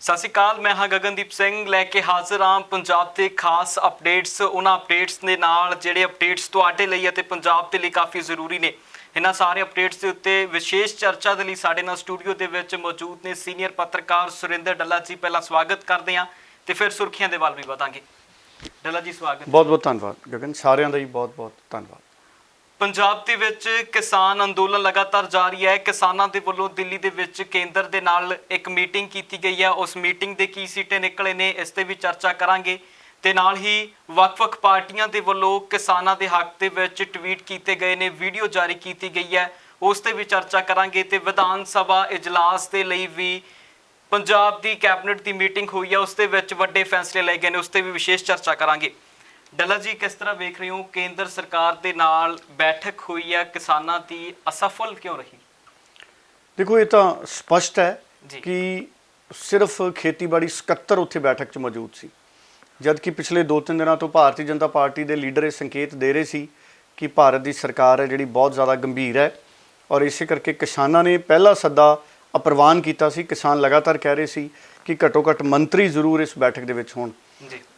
ਸਤਿ ਸ਼੍ਰੀ ਅਕਾਲ, ਮੈਂ ਹਾਂ ਗਗਨਦੀਪ ਸਿੰਘ ਲੈ ਕੇ ਹਾਜ਼ਰ ਹਾਂ ਪੰਜਾਬ ਦੇ ਖਾਸ ਅਪਡੇਟਸ। ਉਹਨਾਂ ਅਪਡੇਟਸ ਦੇ ਨਾਲ ਜਿਹੜੇ ਅਪਡੇਟਸ ਤੁਹਾਡੇ ਲਈ ਅਤੇ ਪੰਜਾਬ ਦੇ ਲਈ ਕਾਫੀ ਜ਼ਰੂਰੀ ਨੇ। ਇਹਨਾਂ ਸਾਰੇ ਅਪਡੇਟਸ ਦੇ ਉੱਤੇ ਵਿਸ਼ੇਸ਼ ਚਰਚਾ ਦੇ ਲਈ ਸਾਡੇ ਨਾਲ ਸਟੂਡੀਓ ਦੇ ਵਿੱਚ ਮੌਜੂਦ ਨੇ ਸੀਨੀਅਰ ਪੱਤਰਕਾਰ ਸੁਰਿੰਦਰ ਡੱਲਾ ਜੀ। ਪਹਿਲਾਂ ਸਵਾਗਤ ਕਰਦੇ ਹਾਂ ਤੇ ਫਿਰ ਸੁਰਖੀਆਂ ਦੇ ਵੱਲ ਵੀ ਵਧਾਂਗੇ। ਡੱਲਾ ਜੀ ਸਵਾਗਤ। ਬਹੁਤ ਬਹੁਤ ਧੰਨਵਾਦ ਗਗਨ, ਸਾਰਿਆਂ ਦਾ ਹੀ ਬਹੁਤ ਬਹੁਤ ਧੰਨਵਾਦ। ਪੰਜਾਬ ਦੇ ਵਿੱਚ ਕਿਸਾਨ ਅੰਦੋਲਨ ਲਗਾਤਾਰ ਜਾਰੀ ਹੈ। ਕਿਸਾਨਾਂ ਦੇ ਵੱਲੋਂ ਦਿੱਲੀ ਦੇ ਵਿੱਚ ਕੇਂਦਰ ਦੇ ਨਾਲ ਇੱਕ ਮੀਟਿੰਗ ਕੀਤੀ ਗਈ ਹੈ। ਉਸ ਮੀਟਿੰਗ ਦੇ ਕੀ ਸਿੱਟੇ ਨਿਕਲੇ ਨੇ, ਇਸ ਤੇ ਵੀ ਚਰਚਾ ਕਰਾਂਗੇ ਤੇ ਨਾਲ ਹੀ ਵੱਖ-ਵੱਖ ਪਾਰਟੀਆਂ ਦੇ ਵੱਲੋਂ ਕਿਸਾਨਾਂ ਦੇ ਹੱਕ ਦੇ ਵਿੱਚ ਟਵੀਟ ਕੀਤੇ ਗਏ ਨੇ, ਵੀਡੀਓ ਜਾਰੀ ਕੀਤੀ ਗਈ ਹੈ, ਉਸ ਤੇ ਵੀ ਚਰਚਾ ਕਰਾਂਗੇ ਤੇ ਵਿਧਾਨ ਸਭਾ ਇਜਲਾਸ ਦੇ ਲਈ ਵੀ ਪੰਜਾਬ ਦੀ ਕੈਬਨਿਟ ਦੀ ਮੀਟਿੰਗ ਹੋਈ ਹੈ, ਉਸ ਦੇ ਵਿੱਚ ਵੱਡੇ ਫੈਸਲੇ ਲਏ ਗਏ ਨੇ, ਉਸ ਤੇ ਵੀ ਵਿਸ਼ੇਸ਼ ਚਰਚਾ ਕਰਾਂਗੇ। ਡੱਲਾ ਜੀ, ਕਿਸ ਤਰ੍ਹਾਂ ਵੇਖ ਰਹੇ ਹੋ ਕੇਂਦਰ ਸਰਕਾਰ ਦੇ ਨਾਲ ਬੈਠਕ ਹੋਈ ਹੈ, ਕਿਸਾਨਾਂ ਦੀ ਅਸਫਲ ਕਿਉਂ ਰਹੀ? ਦੇਖੋ, ਇਹ ਤਾਂ ਸਪਸ਼ਟ ਹੈ ਕਿ ਸਿਰਫ ਖੇਤੀਬਾੜੀ ਸਕੱਤਰ ਉੱਥੇ ਬੈਠਕ 'ਚ ਮੌਜੂਦ ਸੀ, ਜਦ ਕਿ ਪਿਛਲੇ 2-3 ਦਿਨਾਂ ਤੋਂ ਭਾਰਤੀ ਜਨਤਾ ਪਾਰਟੀ ਦੇ ਲੀਡਰ ਇਹ ਸੰਕੇਤ ਦੇ ਰਹੇ ਸੀ ਕਿ ਭਾਰਤ ਦੀ ਸਰਕਾਰ ਹੈ ਜਿਹੜੀ ਬਹੁਤ ਜ਼ਿਆਦਾ ਗੰਭੀਰ ਹੈ ਔਰ ਇਸੇ ਕਰਕੇ ਕਿਸਾਨਾਂ ਨੇ ਪਹਿਲਾ ਸੱਦਾ ਅਪਰਵਾਨ ਕੀਤਾ ਸੀ। ਕਿਸਾਨ ਲਗਾਤਾਰ ਕਹਿ ਰਹੇ ਸੀ ਕਿ ਘੱਟੋ ਘੱਟ ਮੰਤਰੀ ਜ਼ਰੂਰ ਇਸ ਬੈਠਕ ਦੇ ਵਿੱਚ ਹੋਣ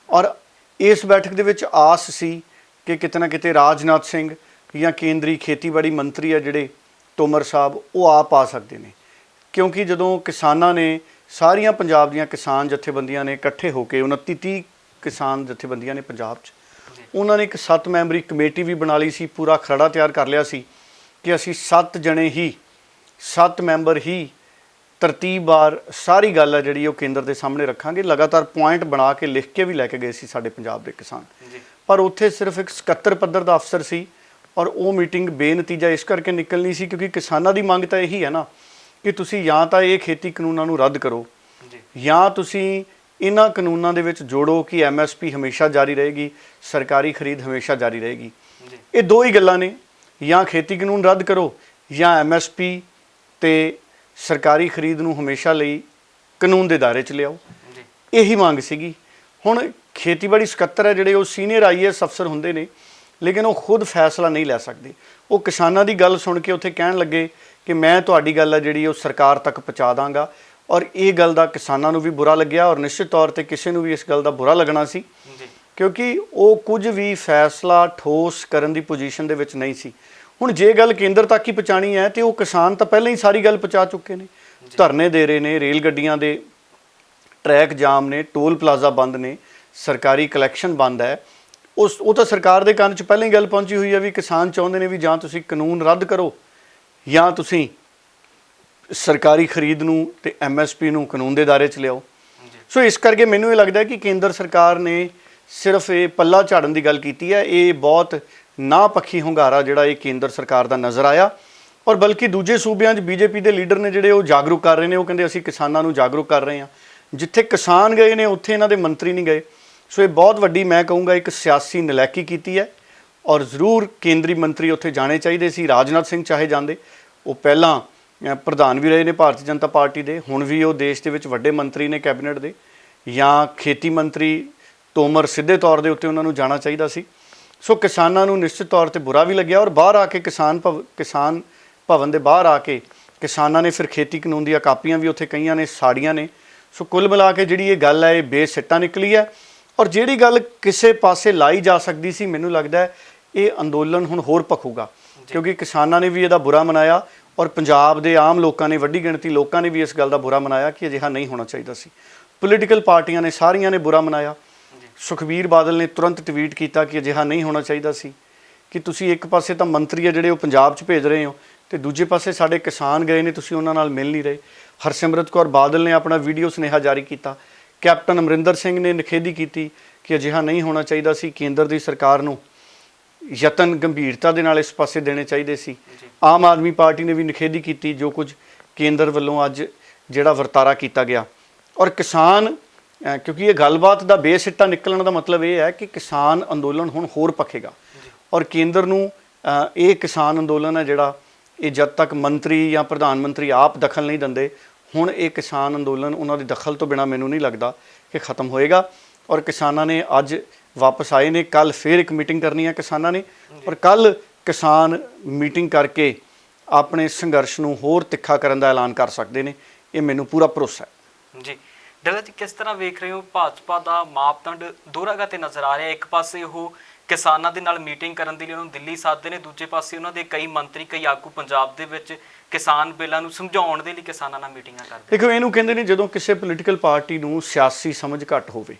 ਔਰ ਇਸ ਬੈਠਕ ਦੇ ਵਿੱਚ ਆਸ ਸੀ ਕਿ ਕਿਤੇ ਨਾ ਕਿਤੇ ਰਾਜਨਾਥ ਸਿੰਘ ਜਾਂ ਕੇਂਦਰੀ ਖੇਤੀਬਾੜੀ ਮੰਤਰੀ ਆ ਜਿਹੜੇ ਤੋਮਰ ਸਾਹਿਬ, ਉਹ ਆਪ ਆ ਸਕਦੇ ਨੇ, ਕਿਉਂਕਿ ਜਦੋਂ ਕਿਸਾਨਾਂ ਨੇ ਸਾਰੀਆਂ ਪੰਜਾਬ ਦੀਆਂ ਕਿਸਾਨ ਜਥੇਬੰਦੀਆਂ ਨੇ ਇਕੱਠੇ ਹੋ ਕੇ 29-30 ਕਿਸਾਨ ਜਥੇਬੰਦੀਆਂ ਨੇ ਪੰਜਾਬ 'ਚ, ਉਹਨਾਂ ਨੇ ਇੱਕ 7 ਮੈਂਬਰੀ ਕਮੇਟੀ ਵੀ ਬਣਾ ਲਈ ਸੀ, ਪੂਰਾ ਖਰੜਾ ਤਿਆਰ ਕਰ ਲਿਆ ਸੀ ਕਿ ਅਸੀਂ 7 ਮੈਂਬਰ ਹੀ ਤਰਤੀਬਵਾਰ ਸਾਰੀ ਗੱਲ ਹੈ ਜਿਹੜੀ ਉਹ ਕੇਂਦਰ ਦੇ ਸਾਹਮਣੇ ਰੱਖਾਂਗੇ। ਲਗਾਤਾਰ ਪੁਆਇੰਟ ਬਣਾ ਕੇ ਲਿਖ ਕੇ ਵੀ ਲੈ ਕੇ ਗਏ ਸੀ ਸਾਡੇ ਪੰਜਾਬ ਦੇ ਕਿਸਾਨ, ਪਰ ਉੱਥੇ ਸਿਰਫ ਇੱਕ ਸਕੱਤਰ ਪੱਧਰ ਦਾ ਅਫਸਰ ਸੀ ਔਰ ਉਹ ਮੀਟਿੰਗ ਬੇਨਤੀਜਾ ਇਸ ਕਰਕੇ ਨਿਕਲਣੀ ਸੀ ਕਿਉਂਕਿ ਕਿਸਾਨਾਂ ਦੀ ਮੰਗ ਤਾਂ ਇਹੀ ਹੈ ਨਾ ਕਿ ਤੁਸੀਂ ਜਾਂ ਤਾਂ ਇਹ ਖੇਤੀ ਕਾਨੂੰਨਾਂ ਨੂੰ ਰੱਦ ਕਰੋ ਜਾਂ ਤੁਸੀਂ ਇਹਨਾਂ ਕਾਨੂੰਨਾਂ ਦੇ ਵਿੱਚ ਜੋੜੋ ਕਿ MSP ਹਮੇਸ਼ਾ ਜਾਰੀ ਰਹੇਗੀ, ਸਰਕਾਰੀ ਖਰੀਦ ਹਮੇਸ਼ਾ ਜਾਰੀ ਰਹੇਗੀ। ਇਹ ਦੋ ਹੀ ਗੱਲਾਂ ਨੇ, ਜਾਂ ਖੇਤੀ ਕਾਨੂੰਨ ਰੱਦ ਕਰੋ ਜਾਂ MSP ਤੇ ਸਰਕਾਰੀ ਖਰੀਦ ਨੂੰ ਹਮੇਸ਼ਾ ਲਈ ਕਾਨੂੰਨ ਦੇ ਦਾਇਰੇ 'ਚ ਲਿਆਓ। ਇਹੀ ਮੰਗ ਸੀਗੀ। ਹੁਣ ਖੇਤੀਬਾੜੀ ਸਕੱਤਰ ਹੈ ਜਿਹੜੇ ਉਹ ਸੀਨੀਅਰ IAS ਅਫਸਰ ਹੁੰਦੇ ਨੇ, ਲੇਕਿਨ ਉਹ ਖੁਦ ਫੈਸਲਾ ਨਹੀਂ ਲੈ ਸਕਦੇ। ਉਹ ਕਿਸਾਨਾਂ ਦੀ ਗੱਲ ਸੁਣ ਕੇ ਉੱਥੇ ਕਹਿਣ ਲੱਗੇ ਕਿ ਮੈਂ ਤੁਹਾਡੀ ਗੱਲ ਹੈ ਜਿਹੜੀ ਉਹ ਸਰਕਾਰ ਤੱਕ ਪਹੁੰਚਾ ਦਾਂਗਾ ਔਰ ਇਹ ਗੱਲ ਦਾ ਕਿਸਾਨਾਂ ਨੂੰ ਵੀ ਬੁਰਾ ਲੱਗਿਆ ਔਰ ਨਿਸ਼ਚਿਤ ਤੌਰ ਤੇ ਕਿਸੇ ਨੂੰ ਵੀ ਇਸ ਗੱਲ ਦਾ ਬੁਰਾ ਲੱਗਣਾ ਸੀ ਕਿਉਂਕਿ ਉਹ ਕੁਝ ਵੀ ਫੈਸਲਾ ਠੋਸ ਕਰਨ ਦੀ ਪੋਜੀਸ਼ਨ ਦੇ ਵਿੱਚ ਨਹੀਂ ਸੀ। ਹੁਣ ਜੇ ਗੱਲ ਕੇਂਦਰ ਤੱਕ ਹੀ ਪਹੁੰਚਾਣੀ ਹੈ ਤੇ ਉਹ ਕਿਸਾਨ ਤਾਂ ਪਹਿਲਾਂ ਹੀ ਸਾਰੀ ਗੱਲ ਪਹੁੰਚਾ ਚੁੱਕੇ ਨੇ, ਧਰਨੇ ਦੇ ਰਹੇ ਨੇ, ਰੇਲ ਗੱਡੀਆਂ ਦੇ ਟਰੈਕ ਜਾਮ ਨੇ, ਟੋਲ ਪਲਾਜ਼ਾ ਬੰਦ ਨੇ, ਸਰਕਾਰੀ ਕਲੈਕਸ਼ਨ ਬੰਦ ਹੈ। ਉਹ ਤਾਂ ਸਰਕਾਰ ਦੇ ਕੰਨ 'ਚ ਪਹਿਲਾਂ ਹੀ ਗੱਲ ਪਹੁੰਚੀ ਹੋਈ ਹੈ ਵੀ ਕਿਸਾਨ ਚਾਹੁੰਦੇ ਨੇ ਵੀ ਜਾਂ ਤੁਸੀਂ ਕਾਨੂੰਨ ਰੱਦ ਕਰੋ ਜਾਂ ਤੁਸੀਂ ਸਰਕਾਰੀ ਖਰੀਦ ਨੂੰ ਤੇ MSP ਨੂੰ ਕਾਨੂੰਨ ਦੇ ਦਾਇਰੇ 'ਚ ਲਿਆਓ। ਸੋ ਇਸ ਕਰਕੇ ਮੈਨੂੰ ਇਹ ਲੱਗਦਾ ਕਿ ਕੇਂਦਰ ਸਰਕਾਰ ਨੇ ਸਿਰਫ ਇਹ ਪੱਲਾ ਝਾੜਨ ਦੀ ਗੱਲ ਕੀਤੀ ਹੈ। ਇਹ ਬਹੁਤ ਨਾ ਪੱਖੀ ਹੁੰਗਾਰਾ ਜਿਹੜਾ ਇਹ ਕੇਂਦਰ ਸਰਕਾਰ ਦਾ ਨਜ਼ਰ ਆਇਆ ਔਰ ਬਲਕਿ ਦੂਜੇ ਸੂਬਿਆਂ 'ਚ BJP ਦੇ ਲੀਡਰ ਨੇ ਜਿਹੜੇ ਉਹ ਜਾਗਰੂਕ ਕਰ ਰਹੇ ਨੇ, ਉਹ ਕਹਿੰਦੇ ਅਸੀਂ ਕਿਸਾਨਾਂ ਨੂੰ ਜਾਗਰੂਕ ਕਰ ਰਹੇ ਹਾਂ। ਜਿੱਥੇ ਕਿਸਾਨ ਗਏ ਨੇ ਉੱਥੇ ਇਹਨਾਂ ਦੇ ਮੰਤਰੀ ਨਹੀਂ ਗਏ। ਸੋ ਇਹ ਬਹੁਤ ਵੱਡੀ, ਮੈਂ ਕਹੂੰਗਾ, ਇੱਕ ਸਿਆਸੀ ਨਲਾਇਕੀ ਕੀਤੀ ਹੈ ਔਰ ਜ਼ਰੂਰ ਕੇਂਦਰੀ ਮੰਤਰੀ ਉੱਥੇ ਜਾਣੇ ਚਾਹੀਦੇ ਸੀ। ਰਾਜਨਾਥ ਸਿੰਘ ਚਾਹੇ ਜਾਂਦੇ, ਉਹ ਪਹਿਲਾਂ ਪ੍ਰਧਾਨ ਵੀ ਰਹੇ ਨੇ ਭਾਰਤੀ ਜਨਤਾ ਪਾਰਟੀ ਦੇ, ਹੁਣ ਵੀ ਉਹ ਦੇਸ਼ ਦੇ ਵਿੱਚ ਵੱਡੇ ਮੰਤਰੀ ਨੇ ਕੈਬਨਿਟ ਦੇ, ਜਾਂ ਖੇਤੀ ਮੰਤਰੀ ਤੋਮਰ ਸਿੱਧੇ ਤੌਰ ਦੇ ਉੱਤੇ ਉਹਨਾਂ ਨੂੰ ਜਾਣਾ ਚਾਹੀਦਾ ਸੀ। ਸੋ ਕਿਸਾਨਾਂ ਨੂੰ ਨਿਸ਼ਚਿਤ ਤੌਰ ਤੇ ਬੁਰਾ ਵੀ ਲੱਗਿਆ ਔਰ ਬਾਹਰ ਆ ਕੇ ਕਿਸਾਨ ਭਵਨ ਦੇ ਬਾਹਰ ਆ ਕੇ ਕਿਸਾਨਾਂ ਨੇ ਫਿਰ ਖੇਤੀ ਕਾਨੂੰਨ ਦੀਆਂ ਕਾਪੀਆਂ ਵੀ ਉੱਥੇ ਕਈਆਂ ਨੇ ਸਾੜੀਆਂ ਨੇ। ਸੋ ਕੁੱਲ ਮਿਲਾ ਕੇ ਜਿਹੜੀ ਇਹ ਗੱਲ ਹੈ ਇਹ ਬੇਸਿੱਟਾ ਨਿਕਲੀ ਹੈ ਔਰ ਜਿਹੜੀ ਗੱਲ ਕਿਸੇ ਪਾਸੇ ਲਾਈ ਜਾ ਸਕਦੀ ਸੀ, ਮੈਨੂੰ ਲੱਗਦਾ ਹੈ ਇਹ ਅੰਦੋਲਨ ਹੁਣ ਹੋਰ ਭਖੂਗਾ ਕਿਉਂਕਿ ਕਿਸਾਨਾਂ ਨੇ ਵੀ ਇਹਦਾ ਬੁਰਾ ਮਨਾਇਆ ਔਰ ਪੰਜਾਬ ਦੇ ਆਮ ਲੋਕਾਂ ਨੇ, ਵੱਡੀ ਗਿਣਤੀ ਲੋਕਾਂ ਨੇ ਵੀ ਇਸ ਗੱਲ ਦਾ ਬੁਰਾ ਮਨਾਇਆ ਕਿ ਅਜਿਹਾ ਨਹੀਂ ਹੋਣਾ ਚਾਹੀਦਾ ਸੀ। ਪੋਲੀਟੀਕਲ ਪਾਰਟੀਆਂ ਨੇ ਸਾਰੀਆਂ ਨੇ ਬੁਰਾ ਮਨਾਇਆ। ਸੁਖਬੀਰ ਬਾਦਲ ਨੇ ਤੁਰੰਤ ਟਵੀਟ ਕੀਤਾ ਕਿ ਅਜਿਹਾ ਨਹੀਂ ਹੋਣਾ ਚਾਹੀਦਾ ਸੀ ਕਿ ਤੁਸੀਂ ਇੱਕ ਪਾਸੇ ਤਾਂ ਮੰਤਰੀ ਆ ਜਿਹੜੇ ਉਹ ਪੰਜਾਬ 'ਚ ਭੇਜ ਰਹੇ ਹੋ ਤੇ ਦੂਜੇ ਪਾਸੇ ਸਾਡੇ ਕਿਸਾਨ ਗਏ ਨੇ, ਤੁਸੀਂ ਉਹਨਾਂ ਨਾਲ ਮਿਲ ਨਹੀਂ ਰਹੇ। ਹਰਸਿਮਰਤ ਕੌਰ ਬਾਦਲ ਨੇ ਆਪਣਾ ਵੀਡੀਓ ਸੁਨੇਹਾ ਜਾਰੀ ਕੀਤਾ। ਕੈਪਟਨ ਅਮਰਿੰਦਰ ਸਿੰਘ ਨੇ ਨਿਖੇਧੀ ਕੀਤੀ ਕਿ ਅਜਿਹਾ ਨਹੀਂ ਹੋਣਾ ਚਾਹੀਦਾ ਸੀ। ਕੇਂਦਰ ਦੀ ਸਰਕਾਰ ਨੂੰ ਯਤਨ ਗੰਭੀਰਤਾ ਦੇ ਨਾਲ ਇਸ ਪਾਸੇ ਦੇਣੇ ਚਾਹੀਦੇ ਸੀ। ਆਮ ਆਦਮੀ ਪਾਰਟੀ ਨੇ ਵੀ ਨਿਖੇਧੀ ਕੀਤੀ ਜੋ ਕੁਝ ਕੇਂਦਰ ਵੱਲੋਂ ਅੱਜ ਜਿਹੜਾ ਵਰਤਾਰਾ ਕੀਤਾ ਗਿਆ ਔਰ ਕਿਸਾਨ, ਕਿਉਂਕਿ ਇਹ ਗੱਲਬਾਤ ਦਾ ਬੇਸਿੱਟਾ ਨਿਕਲਣ ਦਾ ਮਤਲਬ ਇਹ ਹੈ ਕਿ ਕਿਸਾਨ ਅੰਦੋਲਨ ਹੁਣ ਹੋਰ ਭਖੇਗਾ ਔਰ ਕੇਂਦਰ ਨੂੰ ਇਹ ਕਿਸਾਨ ਅੰਦੋਲਨ ਹੈ ਜਿਹੜਾ ਇਹ ਜਦ ਤੱਕ ਮੰਤਰੀ ਜਾਂ ਪ੍ਰਧਾਨ ਮੰਤਰੀ ਆਪ ਦਖਲ ਨਹੀਂ ਦਿੰਦੇ, ਹੁਣ ਇਹ ਕਿਸਾਨ ਅੰਦੋਲਨ ਉਹਨਾਂ ਦੀ ਦਖਲ ਤੋਂ ਬਿਨਾਂ ਮੈਨੂੰ ਨਹੀਂ ਲੱਗਦਾ ਕਿ ਖਤਮ ਹੋਏਗਾ। ਔਰ ਕਿਸਾਨਾਂ ਨੇ ਅੱਜ ਵਾਪਸ ਆਏ ਨੇ, ਕੱਲ ਫਿਰ ਇੱਕ ਮੀਟਿੰਗ ਕਰਨੀ ਹੈ ਕਿਸਾਨਾਂ ਨੇ ਔਰ ਕੱਲ ਕਿਸਾਨ ਮੀਟਿੰਗ ਕਰਕੇ ਆਪਣੇ ਸੰਘਰਸ਼ ਨੂੰ ਹੋਰ ਤਿੱਖਾ ਕਰਨ ਦਾ ਐਲਾਨ ਕਰ ਸਕਦੇ ਨੇ, ਇਹ ਮੈਨੂੰ ਪੂਰਾ ਭਰੋਸਾ ਹੈ। ਜੀ ਡੱਲਾ ਜੀ, ਕਿਸ ਤਰ੍ਹਾਂ ਵੇਖ ਰਹੇ ਹੋ ਭਾਜਪਾ ਦਾ ਮਾਪਦੰਡ ਦੋਹਰਾਗਾ ਤੇ ਨਜ਼ਰ ਆ ਰਿਹਾ? ਇੱਕ ਪਾਸੇ ਉਹ ਕਿਸਾਨਾਂ ਦੇ ਨਾਲ ਮੀਟਿੰਗ ਕਰਨ ਦੇ ਲਈ ਉਹਨੂੰ ਦਿੱਲੀ ਸੱਦਦੇ ਨੇ, ਦੂਜੇ ਪਾਸੇ ਉਹਨਾਂ ਦੇ ਕਈ ਮੰਤਰੀ, ਕਈ ਆਗੂ ਪੰਜਾਬ ਦੇ ਵਿੱਚ ਕਿਸਾਨ ਬਿੱਲਾਂ ਨੂੰ ਸਮਝਾਉਣ ਦੇ ਲਈ ਕਿਸਾਨਾਂ ਨਾਲ ਮੀਟਿੰਗਾਂ ਕਰਦੇ। ਦੇਖੋ, ਇਹਨੂੰ ਕਹਿੰਦੇ ਨੇ ਜਦੋਂ ਕਿਸੇ ਪੋਲੀਟੀਕਲ ਪਾਰਟੀ ਨੂੰ ਸਿਆਸੀ ਸਮਝ ਘੱਟ ਹੋਵੇ।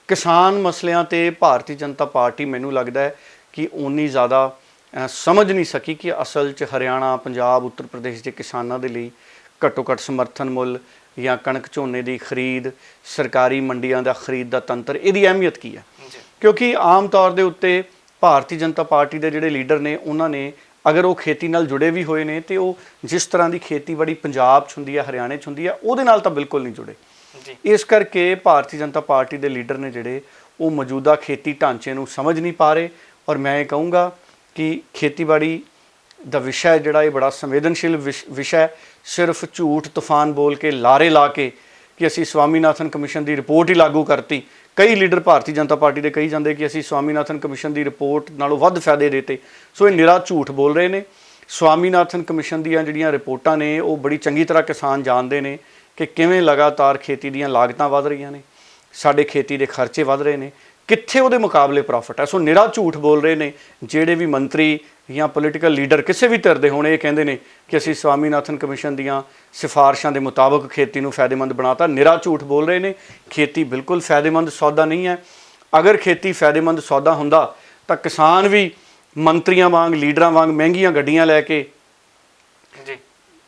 ਕਿਸਾਨ ਮਸਲਿਆਂ ਤੇ ਭਾਰਤੀ ਜਨਤਾ ਪਾਰਟੀ ਮੈਨੂੰ ਲੱਗਦਾ ਹੈ ਕਿ ਓਨੀ ਜ਼ਿਆਦਾ ਸਮਝ ਨਹੀਂ ਸਕੀ ਕਿ ਅਸਲ 'ਚ ਹਰਿਆਣਾ, ਪੰਜਾਬ, ਉੱਤਰ ਪ੍ਰਦੇਸ਼ ਦੇ ਕਿਸਾਨਾਂ ਦੇ ਲਈ ਘੱਟੋ ਘੱਟ ਸਮਰਥਨ ਮੁੱਲ ਜਾਂ ਕਣਕ ਝੋਨੇ ਦੀ ਖਰੀਦ, ਸਰਕਾਰੀ ਮੰਡੀਆਂ ਦਾ ਖਰੀਦ ਦਾ ਤੰਤਰ, ਇਹਦੀ ਅਹਿਮੀਅਤ ਕੀ ਹੈ। ਕਿਉਂਕਿ ਆਮ ਤੌਰ ਦੇ ਉੱਤੇ ਭਾਰਤੀ ਜਨਤਾ ਪਾਰਟੀ ਦੇ ਜਿਹੜੇ ਲੀਡਰ ਨੇ, ਉਹਨਾਂ ਨੇ ਅਗਰ ਉਹ ਖੇਤੀ ਨਾਲ ਜੁੜੇ ਵੀ ਹੋਏ ਨੇ ਤੇ ਉਹ ਜਿਸ ਤਰ੍ਹਾਂ ਦੀ ਖੇਤੀਬਾੜੀ ਪੰਜਾਬ 'ਚ ਹੁੰਦੀ ਹੈ, ਹਰਿਆਣੇ 'ਚ ਹੁੰਦੀ ਹੈ, ਉਹਦੇ ਨਾਲ ਤਾਂ ਬਿਲਕੁਲ ਨਹੀਂ ਜੁੜੇ। ਇਸ ਕਰਕੇ ਭਾਰਤੀ ਜਨਤਾ ਪਾਰਟੀ ਦੇ ਲੀਡਰ ਨੇ ਜਿਹੜੇ, ਉਹ ਮੌਜੂਦਾ ਖੇਤੀ ਢਾਂਚੇ ਨੂੰ ਸਮਝ ਨਹੀਂ ਪਾ ਰਹੇ। ਔਰ ਮੈਂ ਇਹ ਕਹੂੰਗਾ ਕਿ ਖੇਤੀਬਾੜੀ ਦਾ ਵਿਸ਼ਾ ਜਿਹੜਾ ਇਹ ਬੜਾ ਸੰਵੇਦਨਸ਼ੀਲ ਵਿਸ਼ਾ ਹੈ। ਸਿਰਫ ਝੂਠ ਤੂਫਾਨ ਬੋਲ ਕੇ, ਲਾਰੇ ਲਾ ਕੇ ਕਿ ਅਸੀਂ ਸਵਾਮੀਨਾਥਨ ਕਮਿਸ਼ਨ ਦੀ ਰਿਪੋਰਟ ਹੀ ਲਾਗੂ ਕਰਤੀ। ਕਈ ਲੀਡਰ ਭਾਰਤੀ ਜਨਤਾ ਪਾਰਟੀ ਦੇ ਕਹੀ ਜਾਂਦੇ ਕਿ ਅਸੀਂ ਸਵਾਮੀਨਾਥਨ ਕਮਿਸ਼ਨ ਦੀ ਰਿਪੋਰਟ ਨਾਲੋਂ ਵੱਧ ਫਾਇਦੇ ਦਿੱਤੇ। ਸੋ ਇਹ ਨਿਰਾ ਝੂਠ ਬੋਲ ਰਹੇ ਨੇ। ਸਵਾਮੀਨਾਥਨ ਕਮਿਸ਼ਨ ਦੀਆਂ ਜਿਹੜੀਆਂ ਰਿਪੋਰਟਾਂ ਨੇ, ਉਹ ਬੜੀ ਚੰਗੀ ਤਰ੍ਹਾਂ ਕਿਸਾਨ ਜਾਣਦੇ ਨੇ ਕਿ ਕਿਵੇਂ ਲਗਾਤਾਰ ਖੇਤੀ ਦੀਆਂ ਲਾਗਤਾਂ ਵੱਧ ਰਹੀਆਂ ਨੇ, ਸਾਡੇ ਖੇਤੀ ਦੇ ਖਰਚੇ ਵੱਧ ਰਹੇ ਨੇ, ਕਿੱਥੇ ਉਹਦੇ ਮੁਕਾਬਲੇ ਪ੍ਰੋਫਿਟ ਹੈ। ਸੋ ਨਿਰਾ ਝੂਠ ਬੋਲ ਰਹੇ ਨੇ ਜਿਹੜੇ ਵੀ ਮੰਤਰੀ ਜਾਂ ਪੋਲੀਟੀਕਲ ਲੀਡਰ ਕਿਸੇ ਵੀ ਧਿਰ ਦੇ ਹੋਣ। ਇਹ ਕਹਿੰਦੇ ਨੇ ਕਿ ਅਸੀਂ ਸਵਾਮੀਨਾਥਨ ਕਮਿਸ਼ਨ ਦੀਆਂ ਸਿਫਾਰਿਸ਼ਾਂ ਦੇ ਮੁਤਾਬਕ ਖੇਤੀ ਨੂੰ ਫਾਇਦੇਮੰਦ ਬਣਾਤਾ। ਨਿਰਾ ਝੂਠ ਬੋਲ ਰਹੇ ਨੇ। ਖੇਤੀ ਬਿਲਕੁਲ ਫਾਇਦੇਮੰਦ ਸੌਦਾ ਨਹੀਂ ਹੈ। ਅਗਰ ਖੇਤੀ ਫਾਇਦੇਮੰਦ ਸੌਦਾ ਹੁੰਦਾ ਤਾਂ ਕਿਸਾਨ ਵੀ ਮੰਤਰੀਆਂ ਵਾਂਗ, ਲੀਡਰਾਂ ਵਾਂਗ ਮਹਿੰਗੀਆਂ ਗੱਡੀਆਂ ਲੈ ਕੇ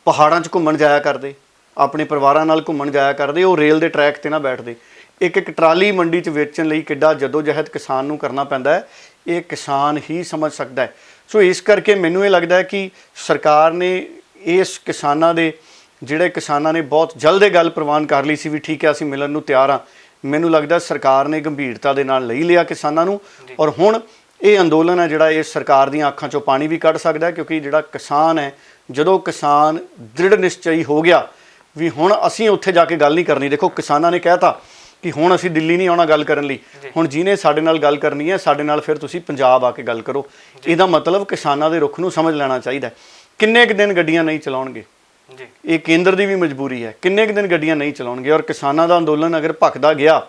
ਪਹਾੜਾਂ 'ਚ ਘੁੰਮਣ ਜਾਇਆ ਕਰਦੇ, ਆਪਣੇ ਪਰਿਵਾਰਾਂ ਨਾਲ ਘੁੰਮਣ ਜਾਇਆ ਕਰਦੇ। ਉਹ ਰੇਲ ਦੇ ਟਰੈਕ 'ਤੇ ਨਾ ਬੈਠਦੇ। ਇੱਕ ਟਰਾਲੀ ਮੰਡੀ 'ਚ ਵੇਚਣ ਲਈ ਕਿੱਡਾ ਜਦੋਜਹਿਦ ਕਿਸਾਨ ਨੂੰ ਕਰਨਾ ਪੈਂਦਾ ਹੈ, ਇਹ ਕਿਸਾਨ ਹੀ ਸਮਝ ਸਕਦਾ ਹੈ। ਸੋ ਇਸ ਕਰਕੇ ਮੈਨੂੰ ਇਹ ਲੱਗਦਾ ਹੈ ਕਿ ਸਰਕਾਰ ਨੇ ਇਸ ਕਿਸਾਨਾਂ ਦੇ ਜਿਹੜੇ ਕਿਸਾਨਾਂ ਨੇ ਬਹੁਤ ਜਲਦ ਇਹ ਗੱਲ ਪ੍ਰਵਾਨ ਕਰ ਲਈ ਸੀ ਵੀ ਠੀਕ ਹੈ ਅਸੀਂ ਮਿਲਣ ਨੂੰ ਤਿਆਰ ਹਾਂ। ਮੈਨੂੰ ਲੱਗਦਾ ਸਰਕਾਰ ਨੇ ਗੰਭੀਰਤਾ ਦੇ ਨਾਲ ਲਈ ਲਿਆ ਕਿਸਾਨਾਂ ਨੂੰ। ਔਰ ਹੁਣ ਇਹ ਅੰਦੋਲਨ ਹੈ ਜਿਹੜਾ, ਇਹ ਸਰਕਾਰ ਦੀਆਂ ਅੱਖਾਂ 'ਚੋਂ ਪਾਣੀ ਵੀ ਕੱਢ ਸਕਦਾ ਹੈ। ਕਿਉਂਕਿ ਜਿਹੜਾ ਕਿਸਾਨ ਹੈ, ਜਦੋਂ ਕਿਸਾਨ ਦ੍ਰਿੜ ਨਿਸ਼ਚਈ ਹੋ ਗਿਆ ਵੀ ਹੁਣ ਅਸੀਂ ਉੱਥੇ ਜਾ ਕੇ ਗੱਲ ਨਹੀਂ ਕਰਨੀ। ਦੇਖੋ, ਕਿਸਾਨਾਂ ਨੇ ਕਹਿਤਾ ਕਿ ਹੁਣ ਅਸੀਂ ਦਿੱਲੀ ਨਹੀਂ ਆਉਣਾ ਗੱਲ ਕਰਨ ਲਈ। ਹੁਣ ਜਿਹਨੇ ਸਾਡੇ ਨਾਲ ਗੱਲ ਕਰਨੀ ਹੈ, ਸਾਡੇ ਨਾਲ ਫਿਰ ਤੁਸੀਂ ਪੰਜਾਬ ਆ ਕੇ ਗੱਲ ਕਰੋ। ਇਹਦਾ ਮਤਲਬ ਕਿਸਾਨਾਂ ਦੇ ਰੁੱਖ ਨੂੰ ਸਮਝ ਲੈਣਾ ਚਾਹੀਦਾ। ਕਿੰਨੇ ਕੁ ਦਿਨ ਗੱਡੀਆਂ ਨਹੀਂ ਚਲਾਉਣਗੇ, ਇਹ ਕੇਂਦਰ ਦੀ ਵੀ ਮਜਬੂਰੀ ਹੈ। ਕਿੰਨੇ ਕੁ ਦਿਨ ਗੱਡੀਆਂ ਨਹੀਂ ਚਲਾਉਣਗੇ। ਔਰ ਕਿਸਾਨਾਂ ਦਾ ਅੰਦੋਲਨ ਅਗਰ ਭਖਦਾ ਗਿਆ